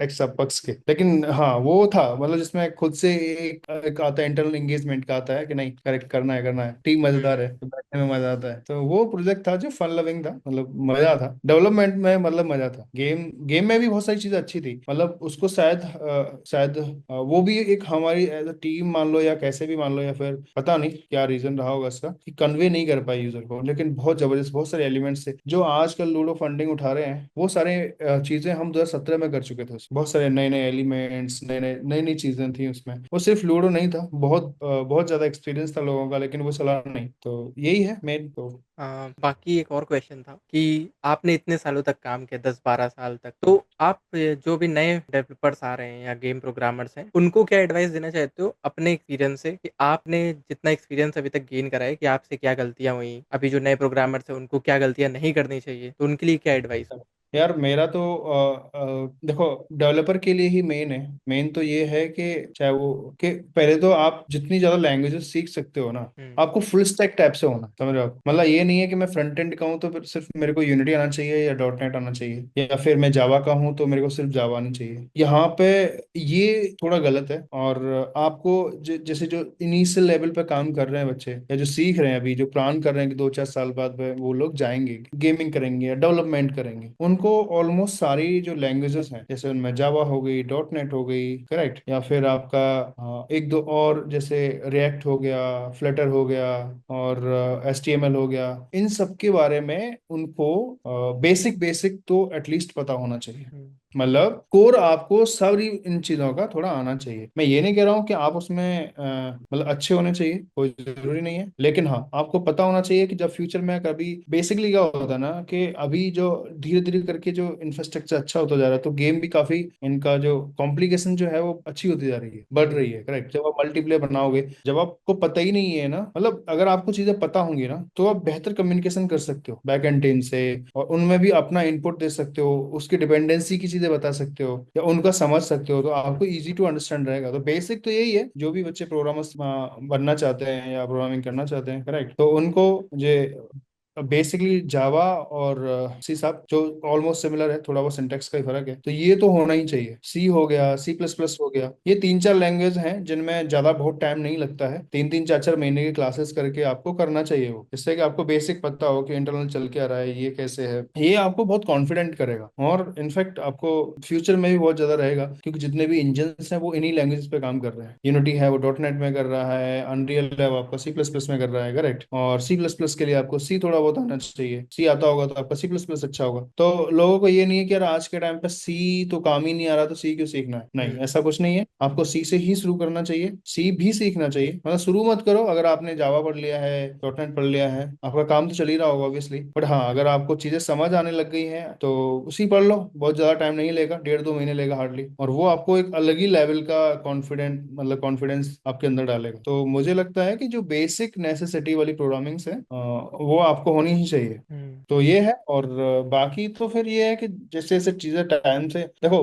एक्स्ट्रा पक्स के। लेकिन हाँ वो था, मतलब जिसमें खुद से एक आता है, इंटरनल एंगेजमेंट का आता है कि नहीं करेक्ट करना है, करना है, टीम मजेदार है हम्म। तो बैठने में मजा आता है। तो वो प्रोजेक्ट था जो फन लविंग था, मतलब मजा था डेवलपमेंट में, मतलब मजा था। गेम गेम में भी बहुत सारी चीजें अच्छी थी, मतलब उसको शायद वो भी एक हमारी एज अ टीम मान लो या कैसे भी मान लो, या फिर पता नहीं क्या रीजन रहा होगा इसका कि कन्वे नहीं कर पाई यूजर को। लेकिन बहुत जबरदस्त, बहुत सारे एलिमेंट्स थे जो आजकल लूडो फंडिंग उठा रहे हैं, वो सारे चीजें हम 2017 में कर चुके थे। बहुत सारे नए नए एलिमेंट्स, नए नए नई नई चीजें थी उसमें। वो सिर्फ लूडो नहीं था, बहुत ज्यादा एक्सपीरियंस था लोगों का, लेकिन वो चला नहीं। तो यही है मेन तो। बाकी एक और क्वेश्चन था कि आपने इतने सालों तक काम किया, 10-12 साल तक, तो आप जो भी नए डेवलपर्स आ रहे हैं या गेम प्रोग्रामर्स हैं, उनको क्या एडवाइस देना चाहते हो अपने एक्सपीरियंस से, कि आपने जितना एक्सपीरियंस अभी तक गेन करा है, कि आपसे क्या गलतियां हुई, अभी जो नए प्रोग्रामर्स हैं उनको क्या गलतियां नहीं करनी चाहिए, तो उनके लिए क्या एडवाइस हो? यार मेरा तो देखो, डेवलपर के लिए ही मेन है। मेन तो ये है कि चाहे वो कि पहले तो आप जितनी ज्यादा लैंग्वेजेस सीख सकते हो ना, हम्म। आपको फुल स्टैक टाइप से होना, समझ रहे हो आप? मतलब ये नहीं है कि मैं फ्रंट एंड का हूँ तो फिर सिर्फ मेरे को यूनिटी आना चाहिए या डॉट नेट आना चाहिए, या फिर मैं जावा का हूँ तो मेरे को सिर्फ जावा आनी चाहिए। यहाँ पे ये थोड़ा गलत है। और आपको जैसे जो इनिशियल लेवल पे काम कर रहे हैं बच्चे, या जो सीख रहे हैं अभी, जो प्लान कर रहे हैं कि 2-4 साल बाद वो लोग जाएंगे गेमिंग करेंगे या डेवलपमेंट करेंगे, उनको ऑलमोस्ट सारी जो लैंग्वेजेस हैं, जैसे उनमें जावा हो गई, डॉट नेट हो गई, करेक्ट, या फिर आपका एक दो और जैसे रिएक्ट हो गया, फ्लटर हो गया, और HTML हो गया, इन सब के बारे में उनको बेसिक बेसिक तो एटलीस्ट पता होना चाहिए। हम्म। मतलब कोर आपको सारी इन चीजों का थोड़ा आना चाहिए। मैं ये नहीं कह रहा हूँ कि आप उसमें मतलब अच्छे होने चाहिए, कोई जरूरी नहीं है। लेकिन हाँ, आपको पता होना चाहिए कि जब फ्यूचर में कभी, बेसिकली क्या होता है ना कि अभी जो धीरे धीरे करके जो इंफ्रास्ट्रक्चर अच्छा होता जा रहा है, तो गेम भी काफी, इनका जो कॉम्प्लिकेशन जो है वो अच्छी होती जा रही है, बढ़ रही हम्म। है, करेक्ट। जब आप मल्टीप्लेयर बनाओगे, जब आपको पता ही नहीं है ना, मतलब अगर आपको चीजें पता होंगी ना, तो आप बेहतर कम्युनिकेशन कर सकते हो बैक एंड टीम से, और उनमें भी अपना इनपुट दे सकते हो, उसकी डिपेंडेंसी की चीजें बता सकते हो या उनका समझ सकते हो, तो आपको इजी टू अंडरस्टैंड रहेगा। तो बेसिक तो यही है, जो भी बच्चे प्रोग्रामर्स बनना चाहते हैं या प्रोग्रामिंग करना चाहते हैं, करेक्ट, तो उनको जो बेसिकली जावा और सी शार्प, जो ऑलमोस्ट सिमिलर है, थोड़ा बहुत सिंटेक्स का ही फर्क है, तो ये तो होना ही चाहिए। सी हो गया, C++ हो गया, ये 3-4 लैंग्वेज हैं जिनमें ज्यादा बहुत टाइम नहीं लगता है। 3-3 4-4 महीने की क्लासेस करके आपको करना चाहिए वो, जिससे कि आपको बेसिक पता हो कि इंटरनल चल के आ रहा है, ये कैसे है। ये आपको बहुत कॉन्फिडेंट करेगा, और इनफैक्ट आपको फ्यूचर में भी बहुत ज्यादा रहेगा, क्योंकि जितने भी इंजन हैं वो इन्हीं लैंग्वेज पे काम कर रहे हैं। यूनिटी है वो डॉट नेट में कर रहा है, अनरियल है वो आपका C++ में कर रहा है, करेक्ट। और C++ के लिए आपको सी थोड़ा बहुत आना चाहिए, सी आता होगा तो आपका C++ अच्छा होगा। तो लोगों को ये नहीं है कि यार आज के टाइम पे सी तो काम ही नहीं आ रहा तो सी क्यों सीखना है, नहीं, हम्म। ऐसा कुछ नहीं है। आपको सी से ही शुरू करना चाहिए, सी भी सीखना चाहिए। मतलब शुरू मत करो, अगर आपने जावा पढ़ लिया है, डॉट नेट पढ़ लिया है, आपका काम तो चल ही रहा होगा ऑब्वियसली, बट हाँ, अगर आपको चीजें समझ आने लग गई हैं तो उसी पढ़ लो, बहुत ज्यादा टाइम नहीं लेगा, 1.5-2 महीने लेगा हार्डली, और वो आपको एक अलग ही लेवल का कॉन्फिडेंस आपके अंदर डालेगा। तो मुझे लगता है कि जो बेसिक नेसेसिटी वाली प्रोग्रामिंग है वो आपको होनी ही चाहिए। हम्म। तो ये है। और बाकी तो फिर ये है कि जैसे जैसे चीजें टाइम से देखो,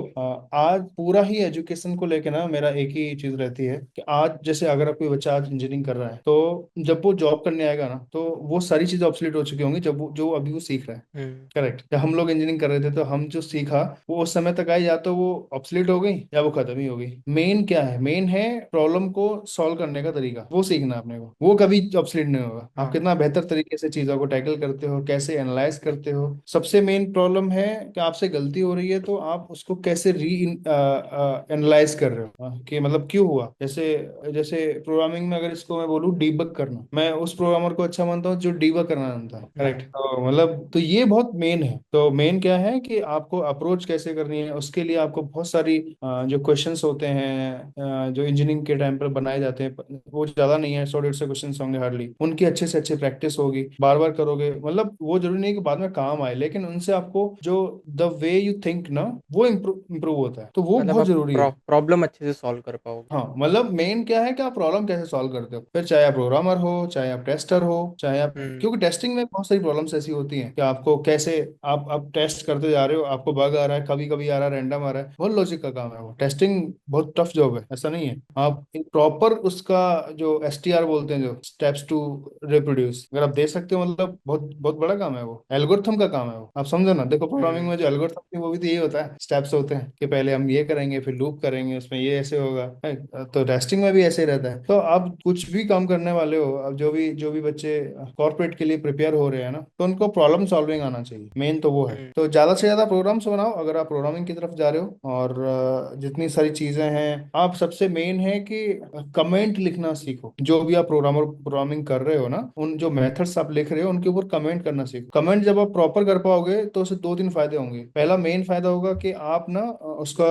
आज पूरा ही एजुकेशन को लेके ना मेरा एक ही चीज रहती है कि आज जैसे अगर कोई बच्चा आज इंजीनियरिंग कर रहा है, तो जब वो जॉब करने आएगा ना, तो वो सारी चीजें ऑब्सोलीट हो चुकी होंगी जब वो जो अभी वो सीख रहा है, हम्म। करेक्ट। जब हम लोग इंजीनियरिंग कर रहे थे तो हम जो सीखा वो उस समय तक आई, या तो वो ऑब्सलीट हो गई या वो खत्म ही हो गई। मेन क्या है, मेन है प्रॉब्लम को सॉल्व करने का तरीका, वो सीखना अपने को, वो कभी ऑब्सलीट नहीं होगा। आप हाँ। कितना बेहतर तरीके से चीजों को टैकल करते हो, कैसे एनालाइज करते हो। सबसे मेन प्रॉब्लम है कि आपसे गलती हो रही है तो आप उसको कैसे री एनालाइज कर रहे हो, कि मतलब क्यों हुआ। जैसे जैसे प्रोग्रामिंग में अगर इसको मैं बोलूँ डीबग करना, मैं उस प्रोग्रामर को अच्छा मानता हूँ जो डीबग करना जानता है, करेक्ट। हम्म। तो मतलब तो ये बहुत मेन है। तो मेन क्या है कि आपको अप्रोच कैसे करनी है, उसके लिए आपको बहुत सारी जो क्वेश्चंस होते हैं जो इंजीनियरिंग के टाइम पर बनाए जाते हैं, वो ज्यादा नहीं है, 100-150 क्वेश्चंस होंगे हार्डली, उनकी अच्छे से अच्छे प्रैक्टिस होगी, बार बार करोगे करोगे, मतलब वो जरूरी नहीं कि बाद में काम आए, लेकिन उनसे आपको जो द वे यू थिंक ना, वो इम्प्रूव होता है, तो वो मतलब बहुत आप जरूरी है। प्रॉब्लम अच्छे से सॉल्व कर पाओगे। हाँ, मतलब मेन क्या है कि आप प्रॉब्लम कैसे सॉल्व करते हो, फिर चाहे आप प्रोग्रामर हो, चाहे आप टेस्टर हो, चाहे आप, हम्म। क्योंकि टेस्टिंग में बहुत सारी प्रॉब्लम्स ऐसी होती हैं कि आपको कैसे, आप टेस्ट करते जा रहे हो, आपको बग आ रहा है, कभी कभी आ रहा है, रैंडम आ रहा है, बहुत लॉजिक का काम है वो। टेस्टिंग बहुत टफ जॉब है, ऐसा नहीं है। आप प्रॉपर उसका जो STR बोलते हैं, जो स्टेप्स टू रिप्रोड्यूस, अगर आप दे सकते हो, मतलब बहुत बहुत बड़ा काम है वो, एल्गोरिथम का काम है वो। आप समझो ना, देखो प्रोग्रामिंग हम्म। में जो एल्गोरिथम है वो भी तो यही होता है, स्टेप्स होते हैं कि पहले हम ये करेंगे, फिर लूप करेंगे, उसमें ये ऐसे होगा है। तो टेस्टिंग में भी ऐसे ही रहता है। तो आप कुछ भी काम करने वाले हो, अब जो भी बच्चे कॉर्पोरेट के लिए प्रिपेयर हो रहे हैं ना, तो उनको प्रॉब्लम सॉल्विंग आना चाहिए, मेन तो वो है। हम्म। तो ज्यादा से ज्यादा प्रोग्राम्स बनाओ अगर आप प्रोग्रामिंग की तरफ जा रहे हो। और जितनी सारी चीजें हैं, आप सबसे मेन है कि कमेंट लिखना सीखो। जो भी आप प्रोग्रामिंग कर रहे हो ना, उन जो मेथड्स आप लिख रहे हो उनके ऊपर कमेंट करना सीखो। कमेंट जब आप प्रॉपर कर पाओगे तो उससे दो तीन फायदे होंगे। पहला मेन फायदा होगा कि आप ना उसका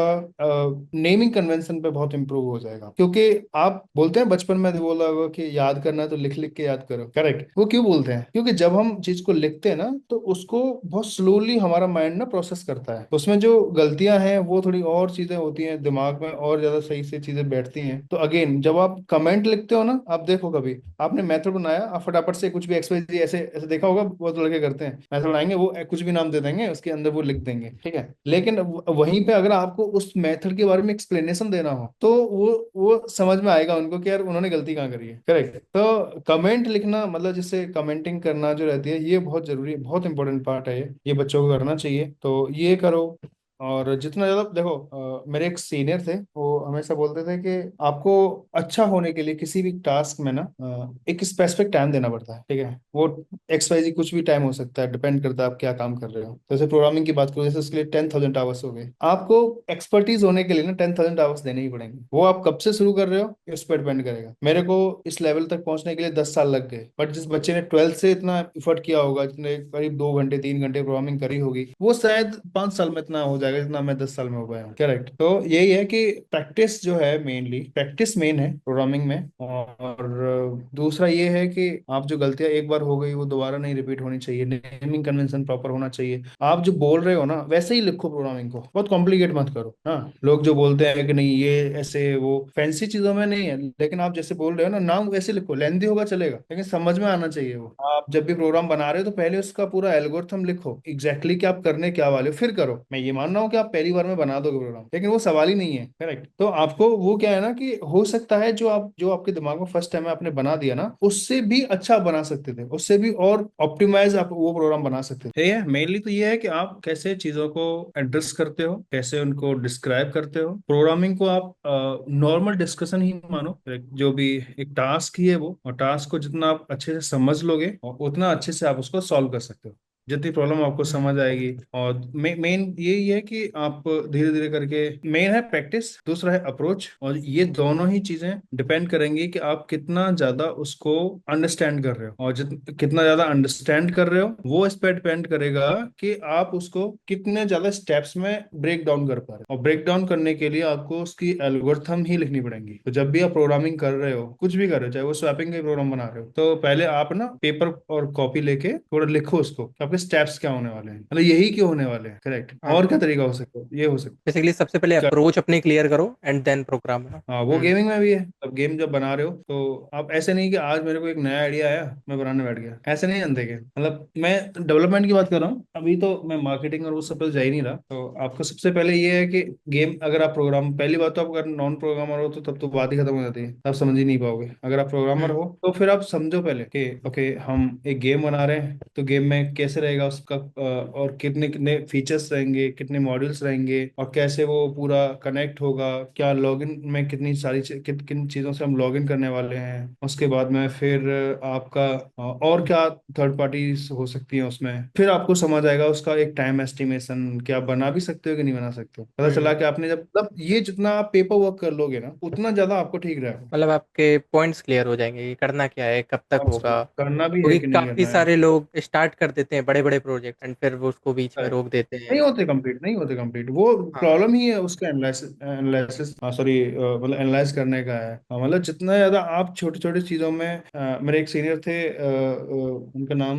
नेमिंग कन्वेंशन पे बहुत इंप्रूव हो जाएगा, क्योंकि आप बोलते हैं, बचपन में बोला होगा कि याद करना है तो लिख लिख के याद करो, करेक्ट। वो क्यों बोलते हैं? क्योंकि जब हम चीज को लिखते हैं ना, तो उसको बहुत स्लोली हमारा माइंड ना प्रोसेस करता है, उसमें जो गलतियां हैं वो थोड़ी और चीजें होती हैं, दिमाग में और ज्यादा सही से चीजें बैठती हैं। तो अगेन जब आप कमेंट लिखते हो ना, आप देखो, कभी आपने मेथड बनाया, आप फटाफट से कुछ भी XYZ ऐसे ऐसे देखा होगा, बहुत लड़के करते हैं, मेथड बनाएंगे, वो कुछ भी नाम दे देंगे, उसके अंदर वो लिख देंगे, ठीक है। लेकिन वहीं पे अगर आपको उस मेथड के बारे में एक्सप्लेनेशन देना हो, तो वो समझ में आएगा उनको कि यार उन्होंने गलती कहाँ करी है, करेक्ट। तो कमेंट लिखना, मतलब जिससे कमेंटिंग करना जो रहती है, ये बहुत जरूरी है, बहुत इंपॉर्टेंट पार्ट है ये बच्चों को करना चाहिए, तो ये करो। और जितना ज्यादा देखो, मेरे एक सीनियर थे, वो हमेशा बोलते थे कि आपको अच्छा होने के लिए किसी भी टास्क में ना एक स्पेसिफिक टाइम देना पड़ता है, ठीक है। वो XYZ कुछ भी टाइम हो सकता है, डिपेंड करता है आप क्या काम कर रहे हो। जैसे प्रोग्रामिंग की बात करो, जैसे उसके लिए 10,000 आवर्स हो गए, आपको एक्सपर्टीज होने के लिए ना 10,000 आवर्स देने ही पड़ेंगे। वो आप कब से शुरू कर रहे हो इस पर डिपेंड करेगा। मेरे को इस लेवल तक पहुंचने के लिए 10 साल लग गए, बट जिस बच्चे ने 12th से इतना इफर्ट किया होगा, जितने करीब 2 घंटे 3 घंटे प्रोग्रामिंग करी होगी, वो शायद 5 साल में इतना हो जाएगा जितना मैं 10 साल में हो पाया हूँ, करेक्ट। तो यही है कि प्रैक्टिस जो है, मेनली प्रैक्टिस मेन है प्रोग्रामिंग में। और दूसरा ये है कि आप जो गलतियां एक बार हो गई वो दोबारा नहीं रिपीट होनी चाहिए, नेमिंग कन्वेंशन प्रॉपर होना चाहिए। आप जो बोल रहे हो ना वैसे ही लिखो, प्रोग्रामिंग को बहुत कॉम्प्लिकेट मत करो। हाँ, लोग जो बोलते हैं कि नहीं ये ऐसे, वो फैंसी चीजों में नहीं है, लेकिन आप जैसे बोल रहे हो ना, नाम वैसे लिखो, लेंदी होगा चलेगा, लेकिन समझ में आना चाहिए वो। आप जब भी प्रोग्राम बना रहे हो तो पहले उसका पूरा एल्गोरिथम लिखो, एग्जैक्टली कि आप करने क्या वाले हो, फिर करो। मैं ये मान रहा हूँ कि आप पहली बार में बना दोगे प्रोग्राम, लेकिन वो सवाल ही नहीं है, करेक्ट। तो आपको वो क्या है ना, कि हो सकता है जो आपके दिमाग में फर्स्ट टाइम आपने बना दिया ना, उससे भी अच्छा बना सकते थे, उससे भी और ऑप्टिमाइज आप वो प्रोग्राम बना सकते थे। ये है मेनली, तो ये है कि आप कैसे चीजों को एड्रेस करते हो, कैसे उनको डिस्क्राइब करते हो। प्रोग्रामिंग को आप नॉर्मल डिस्कशन ही मानो, जो भी एक टास्क ही है वो, और टास्क को जितना आप अच्छे से समझ लोगे और उतना अच्छे से आप उसको सॉल्व कर सकते हो। जितनी प्रॉब्लम आपको समझ आएगी। और मेन यही है कि आप धीरे धीरे करके, मेन है प्रैक्टिस, दूसरा है अप्रोच, और ये दोनों ही चीजें डिपेंड करेंगी कि आप कितना ज्यादा उसको अंडरस्टैंड कर रहे हो, और कितना ज्यादा अंडरस्टैंड कर रहे हो वो इस पर डिपेंड करेगा कि आप उसको कितने ज्यादा स्टेप्स में ब्रेक डाउन कर पा रहे हो। और ब्रेक डाउन करने के लिए आपको उसकी एल्गोरिथम ही लिखनी पड़ेंगी। तो जब भी आप प्रोग्रामिंग कर रहे हो, कुछ भी कर रहे हो, चाहे वो स्वैपिंग का प्रोग्राम बना रहे हो, तो पहले आप ना पेपर और कॉपी लेके थोड़ा लिखो उसको, कि आपके स्टेप्स क्या होने वाले हैं, मतलब यही क्यों होने वाले हैं, करेक्ट। और हाँ, क्या तरीका हो सकता है, ये हो सकता बेसिकली सबसे पहले है। अप्रोच अपनी क्लियर करो एंड देन प्रोग्राम है ना। हाँ, वो गेमिंग में भी है। अब गेम जब बना रहे हो तो आप ऐसे नहीं कि आज मेरे को एक नया आइडिया आया, मैं बनाने बैठ गया, ऐसे नहीं जानते कि, मतलब मैं डेवलपमेंट की बात कर रहा हूँ, अभी तो मैं मार्केटिंग और वो सब पे जा ही नहीं रहा। तो आपको सबसे पहले ये है कि गेम, अगर आप प्रोग्राम, पहली बात तो आप अगर नॉन प्रोग्रामर हो तो तब तो बात ही खत्म हो जाती है, आप समझ ही नहीं पाओगे। अगर आप प्रोग्रामर हम्म। हो तो फिर आप समझो पहले कि ओके, हम एक गेम बना रहे हैं, तो गेम में कैसे रहेगा उसका, और कितने कितने फीचर्स रहेंगे, कितने मॉड्यूल्स रहेंगे, और कैसे वो पूरा कनेक्ट होगा, क्या लॉगिन में कितनी सारी किन चीज़ों से हम लॉगिन करने वाले हैं। उसके बाद में फिर आपका और क्या थर्ड पार्टीज हो सकती हैं उसमें, फिर आपको समझ आएगा उसका एक टाइम एस्टिमेशन, कि आप बना भी सकते हो कि नहीं बना सकते हो। पता चला हम्म। कि आपने जब, मतलब ये जितना आप पेपर वर्क कर लोगे ना, उतना ज्यादा आपको ठीक रहेगा। मतलब आपके पॉइंट्स क्लियर हो जाएंगे कि करना क्या है, कब तक होगा। करना भी है क्योंकि कि नहीं काफी करना है। सारे लोग स्टार्ट कर देते हैं बड़े-बड़े प्रोजेक्ट एंड फिर वो उसको बीच में रोक देते नहीं हैं। होते कंप्लीट, नहीं होते कंप्लीट। वो हाँ, प्रॉब्लम ही है उसका एनालिसिस एनालिसिस सॉरी मतलब एनालाइज करने का है। मतलब जितना ज्यादा आप छोटी छोटी चीजों में मेरे एक सीनियर थे, उनका नाम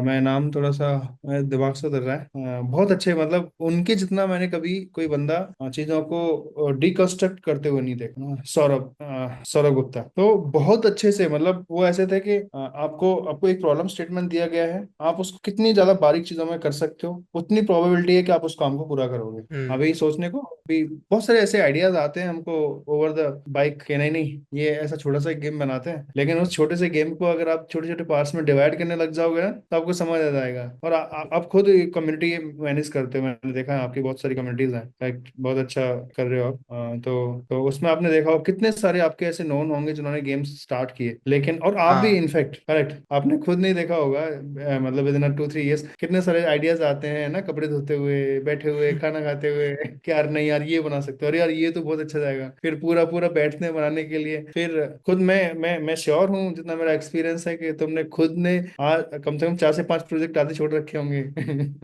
मैं नाम थोड़ा सा मेरे दिमाग से उतर रहा है, बहुत अच्छे, मतलब उनके जितना मैंने कभी कोई बंदा चीजों को डिकंस्ट्रक्ट करते हुए नहीं देखा। सौरभ सौरभ गुप्ता तो बहुत अच्छे से, मतलब वो ऐसे थे कि आपको आपको एक प्रॉब्लम स्टेटमेंट दिया गया है, आप उसको कितनी ज्यादा बारीक चीजों में कर सकते हो, उतनी प्रोबेबिलिटी है कि आप उस काम को पूरा करोगे। हुँ, अभी सोचने को अभी बहुत सारे ऐसे आइडियाज आते हैं हमको ओवर द बाइक के, नहीं नहीं ये ऐसा छोटा सा गेम बनाते हैं, लेकिन उस छोटे से गेम को अगर आप छोटे छोटे पार्ट्स में डिवाइड करने लग जाओगे ना तो आपको समझ आ जाएगा। और आप खुद कम्युनिटी मैनेज करते हो, मैंने देखा है आपकी बहुत सारी कम्युनिटीज हैं, Like, बहुत अच्छा कर रहे हो आप। तो उसमें आपने देखा हो कितने सारे आपके ऐसे नोन होंगे जिन्होंने गेम्स स्टार्ट किए, लेकिन और आप भी हाँ, इनफैक्ट करेक्ट आपने खुद नहीं देखा होगा, मतलब विद इन 2-3 इयर्स कितने सारे आइडियाज आते हैं ना, कपड़े धोते हुए, बैठे हुए, खाना खाते हुए कि यार नहीं यार ये बना सकते हो, अरे यार ये तो बहुत अच्छा जाएगा, फिर पूरा पूरा बैठने बनाने के लिए फिर खुद मैं श्योर हूँ जितना मेरा एक्सपीरियंस है कि तुमने खुद ने कम से कम 4 से 5 प्रोजेक्ट आधे छोड़ रखे होंगे।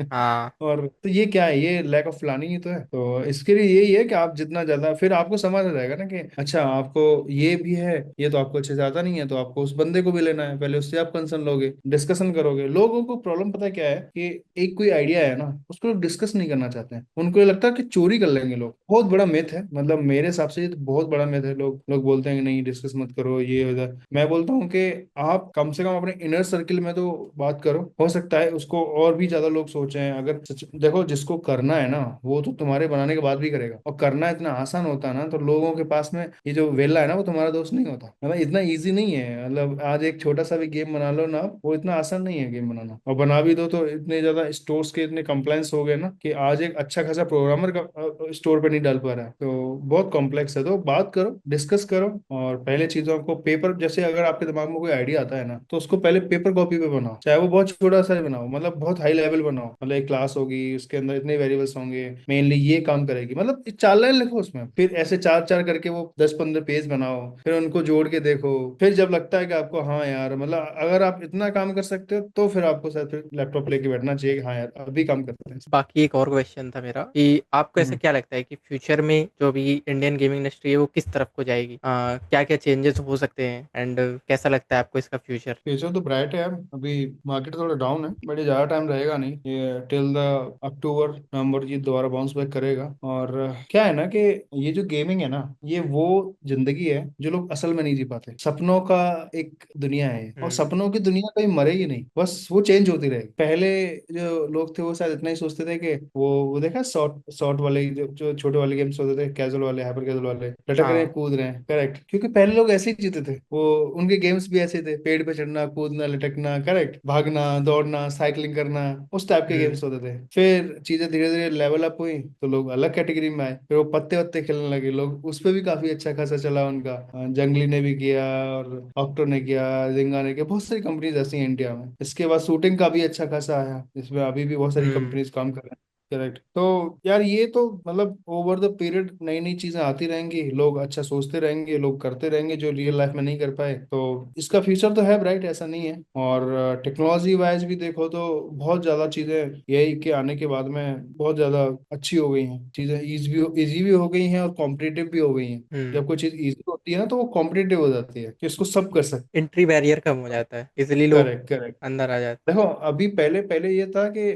हाँ, और तो ये क्या है, ये लैक ऑफ प्लानिंग ही तो है। तो इसके लिए यही है कि आप जितना ज्यादा, फिर आपको समझ आ जाएगा ना कि अच्छा आपको ये भी है, ये तो आपको अच्छे से आता नहीं है, तो आपको उस बंदे को भी लेना है, पहले उससे आप कंसर्न लोगे, डिस्कशन करोगे। लोगों को प्रॉब्लम पता है क्या है कि एक कोई आइडिया है ना उसको लोग डिस्कस नहीं करना चाहते हैं, उनको ये लगता है कि चोरी कर लेंगे लोग। बहुत बड़ा मिथ है, मतलब मेरे हिसाब से ये तो बहुत बड़ा मिथ है। लोग लोग बोलते हैं कि नहीं डिस्कस मत करो ये उधर, मैं बोलता हूँ कि आप कम से कम अपने इनर सर्किल में तो बात करो, हो सकता है उसको और भी ज्यादा लोग सोचे हैं। अगर देखो जिसको करना है ना वो तो तुम्हारे बनाने के बाद भी करेगा, और करना इतना आसान होता है ना तो लोगों के पास में ये जो वेला है ना वो तुम्हारा दोस्त नहीं होता, मतलब इतना इजी नहीं है। मतलब आज एक छोटा सा भी गेम बना लो ना, वो इतना आसान नहीं है गेम बनाना, और बना भी दो तो इतने ज्यादा स्टोर्स के इतने कंप्लायंस हो गए ना कि आज एक अच्छा खासा प्रोग्रामर का स्टोर पे नहीं डाल पा रहा है। तो बहुत कॉम्प्लेक्स है, तो बात करो, डिस्कस करो, और पहले चीजों को पेपर, जैसे अगर आपके दिमाग में कोई आइडिया आता है ना तो उसको पहले पेपर कॉपी पे बनाओ, चाहे वो बहुत छोटा सा ही बनाओ, मतलब बहुत हाई लेवल बनाओ, मतलब एक क्लास होगी उसके अंदर इतने वेरिएबल्स होंगे, मेनली ये काम करेगी, मतलब 4 लाइन लिखो उसमें, फिर ऐसे चार चार करके वो 10-15 पेज बनाओ, फिर उनको जोड़ के देखो, फिर जब लगता है कि आपको हाँ यार मतलब अगर आप इतना काम कर सकते हो तो फिर आपको शायद फिर लैपटॉप लेके बैठना चाहिए कि हाँ यार अभी काम करते हैं। बाकी एक और क्वेश्चन था मेरा कि आपको ऐसा हम्म। क्या लगता है कि फ्यूचर में जो अभी इंडियन गेमिंग इंडस्ट्री है वो किस तरफ को जाएगी? क्या-क्या चेंजेस हो सकते हैं एंड कैसा लगता है आपको इसका फ्यूचर? फ्यूचर तो ब्राइट है यार, अभी मार्केट थोड़ा डाउन है बट ये ज्यादा टाइम रहेगा नहीं, ये टिल द अक्टूबर नवंबर ये दोबारा बाउंस बैक करेगा। और क्या है ना कि ये जो गेमिंग है ना ये वो जिंदगी है जो लोग असल में नहीं जी पाते, सपनों का एक दुनिया है ये, और हुँ, सपनों की दुनिया कभी मरेगी नहीं, बस वो चेंज होती रहेगी। पहले जो लोग थे वो शायद इतना ही सोचते थे कि वो देखा शॉर्ट शॉर्ट वाले जो छोटे वाले गेम्स होते थे, कैजुअल वाले, हाइपर कैजुअल वाले, लटक रहे हैं हाँ, कूद रहे हैं, करेक्ट, क्योंकि पहले लोग ऐसे ही जीते थे, वो उनके गेम्स भी ऐसे थे, पेड़ पे चढ़ना, कूदना, लटकना, करेक्ट, भागना, दौड़ना, साइकिलिंग करना, उस टाइप के हुँ, गेम्स होते थे। फिर चीजें धीरे धीरे लेवल अप हुई तो लोग अलग कैटेगरी में आए, फिर वो पत्ते वत्ते खेलने लगे लोग, उस पे भी काफी अच्छा खासा चला उनका। जंगली ने भी किया, और ऑक्टो ने किया, जिंगा ने किया, बहुत सारी कंपनीज ऐसी हैं इंडिया में। इसके बाद शूटिंग का भी अच्छा खासा आया, इसमें अभी भी बहुत सारी हुँ, कंपनीज काम कर रहे हैं। करेक्ट। तो यार ये तो मतलब ओवर द पीरियड नई नई चीजें आती रहेंगी, लोग अच्छा सोचते रहेंगे, लोग करते रहेंगे जो रियल लाइफ में नहीं कर पाए, तो इसका फ्यूचर तो है ब्राइट, ऐसा नहीं है। और टेक्नोलॉजी वाइज भी देखो तो बहुत ज्यादा चीजें एआई के आने के बाद में बहुत ज्यादा अच्छी हो गई हैं, चीजें इजी भी हो गई हैं और कॉम्पिटिटिव भी हो गई हैं। हुँ। जब कोई चीज इजी होती है ना तो वो कॉम्पिटिटिव हो जाती है कि इसको सब कर सकते एंट्री बैरियर कम हो जाता है, इज़िली हैं। लोग करेक्ट करेक्ट। अंदर आ जाते हैं। देखो अभी पहले पहले ये था कि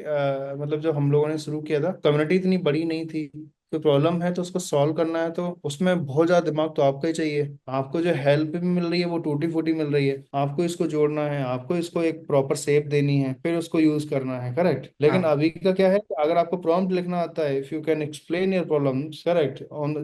मतलब जब हम लोगों ने शुरू किया था कम्युनिटी इतनी बड़ी नहीं थी, कोई प्रॉब्लम है तो उसको सॉल्व करना है तो उसमें बहुत ज्यादा दिमाग तो आपका ही चाहिए। आपको जो हेल्प भी मिल रही है वो टूटी फूटी मिल रही है, आपको इसको जोड़ना है, आपको इसको एक प्रॉपर शेप देनी है, फिर उसको यूज करना है, करेक्ट। लेकिन हाँ, अभी का क्या है कि अगर आपको प्रॉम्प्ट लिखना आता है, if you can explain your problems correct on,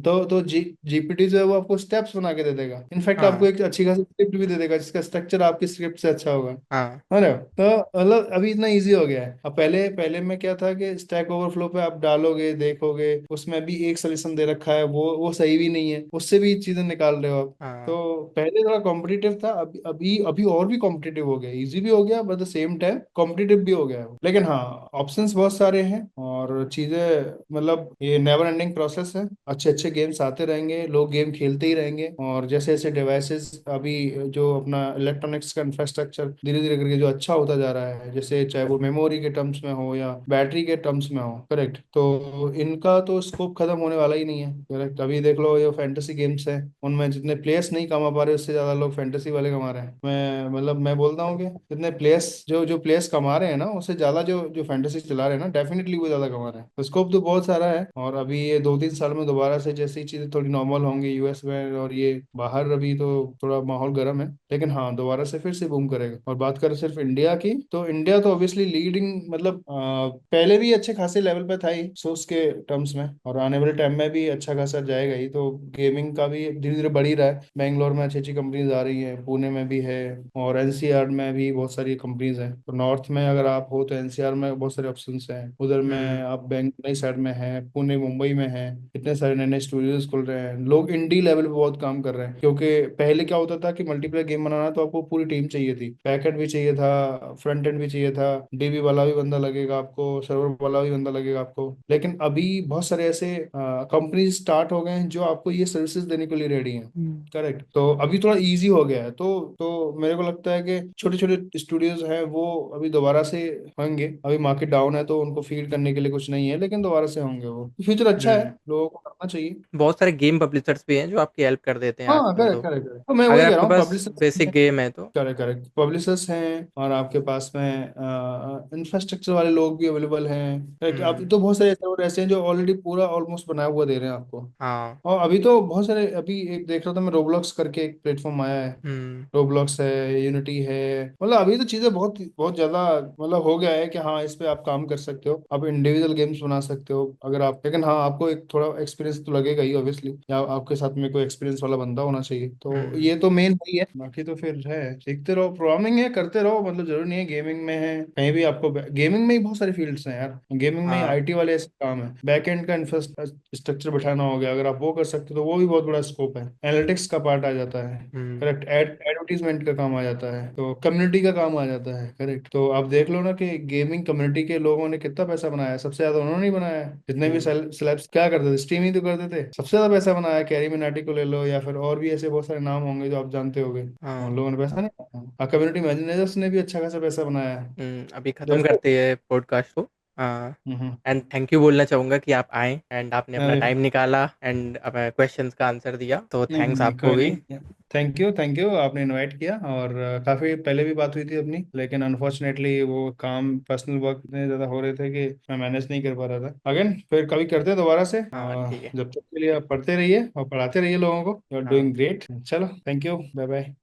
तो जीपीटी जो है वो आपको स्टेप्स बना के दे देगा, इनफैक्ट आपको हाँ, एक अच्छी खासी स्क्रिप्ट भी दे देगा जिसका स्ट्रक्चर आपकी स्क्रिप्ट से अच्छा होगा, हाँ, है ना। तो मतलब अभी इतना इजी हो गया है। अब पहले पहले में क्या था कि स्टैक ओवरफ्लो पे आप डालोगे देखोगे, उसमें भी एक सोल्यूशन दे रखा है, वो सही भी नहीं है, उससे भी चीजें निकाल रहे हो आप। तो हाँ। पहले थोड़ा कॉम्पिटिटिव था, अभी अभी अभी और भी कॉम्पिटिटिव हो गया, इजी भी हो गया, but the same time competitive भी हो गया है। लेकिन हाँ, ऑप्शंस बहुत सारे हैं और चीजें, मतलब ये नेवर एंडिंग प्रोसेस है। अच्छे अच्छे गेम्स आते रहेंगे, लोग गेम खेलते ही रहेंगे, और जैसे जैसे डिवाइसेस अभी जो अपना इलेक्ट्रॉनिक्स का इंफ्रास्ट्रक्चर धीरे धीरे करके जो अच्छा होता जा रहा है, जैसे चाहे वो मेमोरी के टर्म्स में हो या बैटरी के टर्म्स में हो, करेक्ट, तो इनका तो स्कोप खत्म होने वाला ही नहीं है। करेक्ट, अभी देख लो ये फैंटेसी गेम्स हैं, उनमें जितने प्लेयर्स नहीं कमा पा रहे उससे ज्यादा लोग फैंटेसी वाले कमा रहे हैं। मैं मतलब मैं बोलता हूँ कि जितने प्लेयर्स जो जो प्लेयर्स कमा रहे हैं ना, उससे ज्यादा जो जो फैंटेसी चला रहे हैं ना, डेफिनेटली वो ज्यादा कमा रहे हैं। तो स्कोप तो बहुत सारा है, और अभी ये 2-3 साल में दोबारा से जैसे ही चीजें थोड़ी नॉर्मल होंगी यूएस में और ये बाहर, अभी तो थोड़ा माहौल गर्म है, लेकिन हाँ दोबारा से फिर से बूम करेगा। और बात करें सिर्फ इंडिया की, तो इंडिया तो ऑब्वियसली लीडिंग, मतलब पहले भी अच्छे खासे लेवल पे था ही सोर्स के टर्म्स में, और आने वाले टाइम में भी अच्छा खासा जाएगा ही। तो गेमिंग का भी धीरे धीरे बढ़ ही रहा है, बैंगलोर में अच्छी अच्छी कंपनीज आ रही है, पुणे में भी है, और एनसीआर में भी बहुत सारी कंपनीज हैं। तो नॉर्थ में अगर आप हो तो एनसीआर में बहुत सारे ऑप्शंस हैं, उधर में हम्म। आप बेंगलुरु साइड में है, पुणे मुंबई में है, इतने सारे नए नए स्टूडियोज खुल रहे हैं, लोग इंडी लेवल पे बहुत काम कर रहे हैं। क्योंकि पहले क्या होता था कि मल्टीप्लेयर गेम बनाना तो आपको पूरी टीम चाहिए थी, बैकएंड भी चाहिए था, फ्रंट एंड भी चाहिए था, डीबी वाला भी बंदा लगेगा आपको, सर्वर वाला भी बंदा लगेगा आपको। लेकिन अभी बहुत सारे ऐसे कंपनी स्टार्ट हो गए हैं जो आपको ये सर्विसेज देने के लिए रेडी हैं। हम्म। करेक्ट, तो अभी थोड़ा इजी हो गया है। तो मेरे को लगता है कि छोटे छोटे स्टूडियोज हैं वो अभी दोबारा से होंगे। अभी मार्केट डाउन है तो उनको फीड करने के लिए कुछ नहीं है, लेकिन दोबारा से होंगे। वो फ्यूचर अच्छा है, हम्म। लोगों को करना चाहिए। बहुत सारे गेम पब्लिशर्स भी हैं जो आपकी हेल्प कर देते हैं हाँ, आजकल करेक्ट तो। करेक्ट करेक्ट, तो मैं अगर वही कह रहा आपके हूँ, पास पब्लिशर्स बेसिक हैं। गेम है तो। करेक्ट करेक्ट, पब्लिशर्स हैं, और आपके पास में इंफ्रास्ट्रक्चर वाले लोग भी अवेलेबल हैं। करेक्ट, अब हम्म। तो बहुत सारे सर्वर ऐसे हैं जो ऑलरेडी पूरा ऑलमोस्ट बनाया हुआ दे रहे हैं आपको। हाँ। और अभी तो बहुत सारे, अभी एक देख रहा था मैं, रोब्लॉक्स करके एक प्लेटफॉर्म आया है। हम्म। रोब्लॉक्स है, यूनिटी है, मतलब अभी तो चीजें बहुत बहुत ज्यादा, मतलब हो गया है कि हाँ इस पे आप काम कर सकते हो, आप इंडिविजुअल गेम्स बना सकते हो अगर आप। लेकिन हाँ, आपको एक थोड़ा एक्सपीरियंस तो लगेगा ही ऑब्वियसली, या आपके साथ में कोई एक्सपीरियंस वाला बंदा होना चाहिए। तो हम्म। ये तो मेन ही है, बाकी तो फिर है, सीखते रहो, प्रोग्रामिंग है करते रहो, मतलब जरूरी नहीं है गेमिंग में है, कहीं भी आपको। गेमिंग में ही बहुत सारी फील्ड्स हैं यार, गेमिंग में ही हाँ। आईटी वाले ऐसे काम है, बैक एंड का इंफ्रास्ट्रक्चर बैठाना हो गया, अगर आप वो कर सकते हो तो वो भी बहुत बड़ा स्कोप है। एनालिटिक्स का पार्ट आ जाता है, हम्म। करेक्ट, एडवर्टीजमेंट का काम आ जाता है, तो कम्युनिटी का काम आ जाता है। करेक्ट, तो आप देख लो ना कि गेमिंग कम्युनिटी के लोगों ने कितना पैसा बनाया है, सबसे ज्यादा उन्होंने ही बनाया है। जितने भी हम्म। सेलेब्स क्या करते थे, स्ट्रीम ही तो करते थे, सबसे ज्यादा पैसा बनाया है। कैरी मिनाटी को ले लो, या फिर और भी ऐसे बहुत सारे नाम होंगे जो आप जानते होगे, उन हाँ। लोगों ने पैसा नहीं बनाया। कम्युनिटी मैनेजर्स ने भी अच्छा खासा पैसा बनाया है। अभी ख़त्म जैसे करते हैं पॉडकास्ट को। हाँ। हम्म। एंड थैंक यू बोलना चाहूँगा कि आप आए एंड आपने अपना अरे टाइम निकाला एंड अपने क्वेश्चंस का आंसर दिया, तो नहीं नहीं थैंक्स नहीं, आपको कोई भी। नहीं, थैंक यू थैंक यू, आपने इनवाइट किया। और काफी पहले भी बात हुई थी अपनी, लेकिन अनफॉर्चुनेटली वो काम, पर्सनल वर्क इतने ज्यादा हो रहे थे कि मैं मैनेज नहीं कर पा रहा था। अगेन फिर कभी करते हैं दोबारा से। हाँ ठीक है। जब तक के लिए आप पढ़ते रहिए और पढ़ाते रहिए लोगों को, यू आर हाँ। Doing great. चलो, थैंक यू, बाय बाय।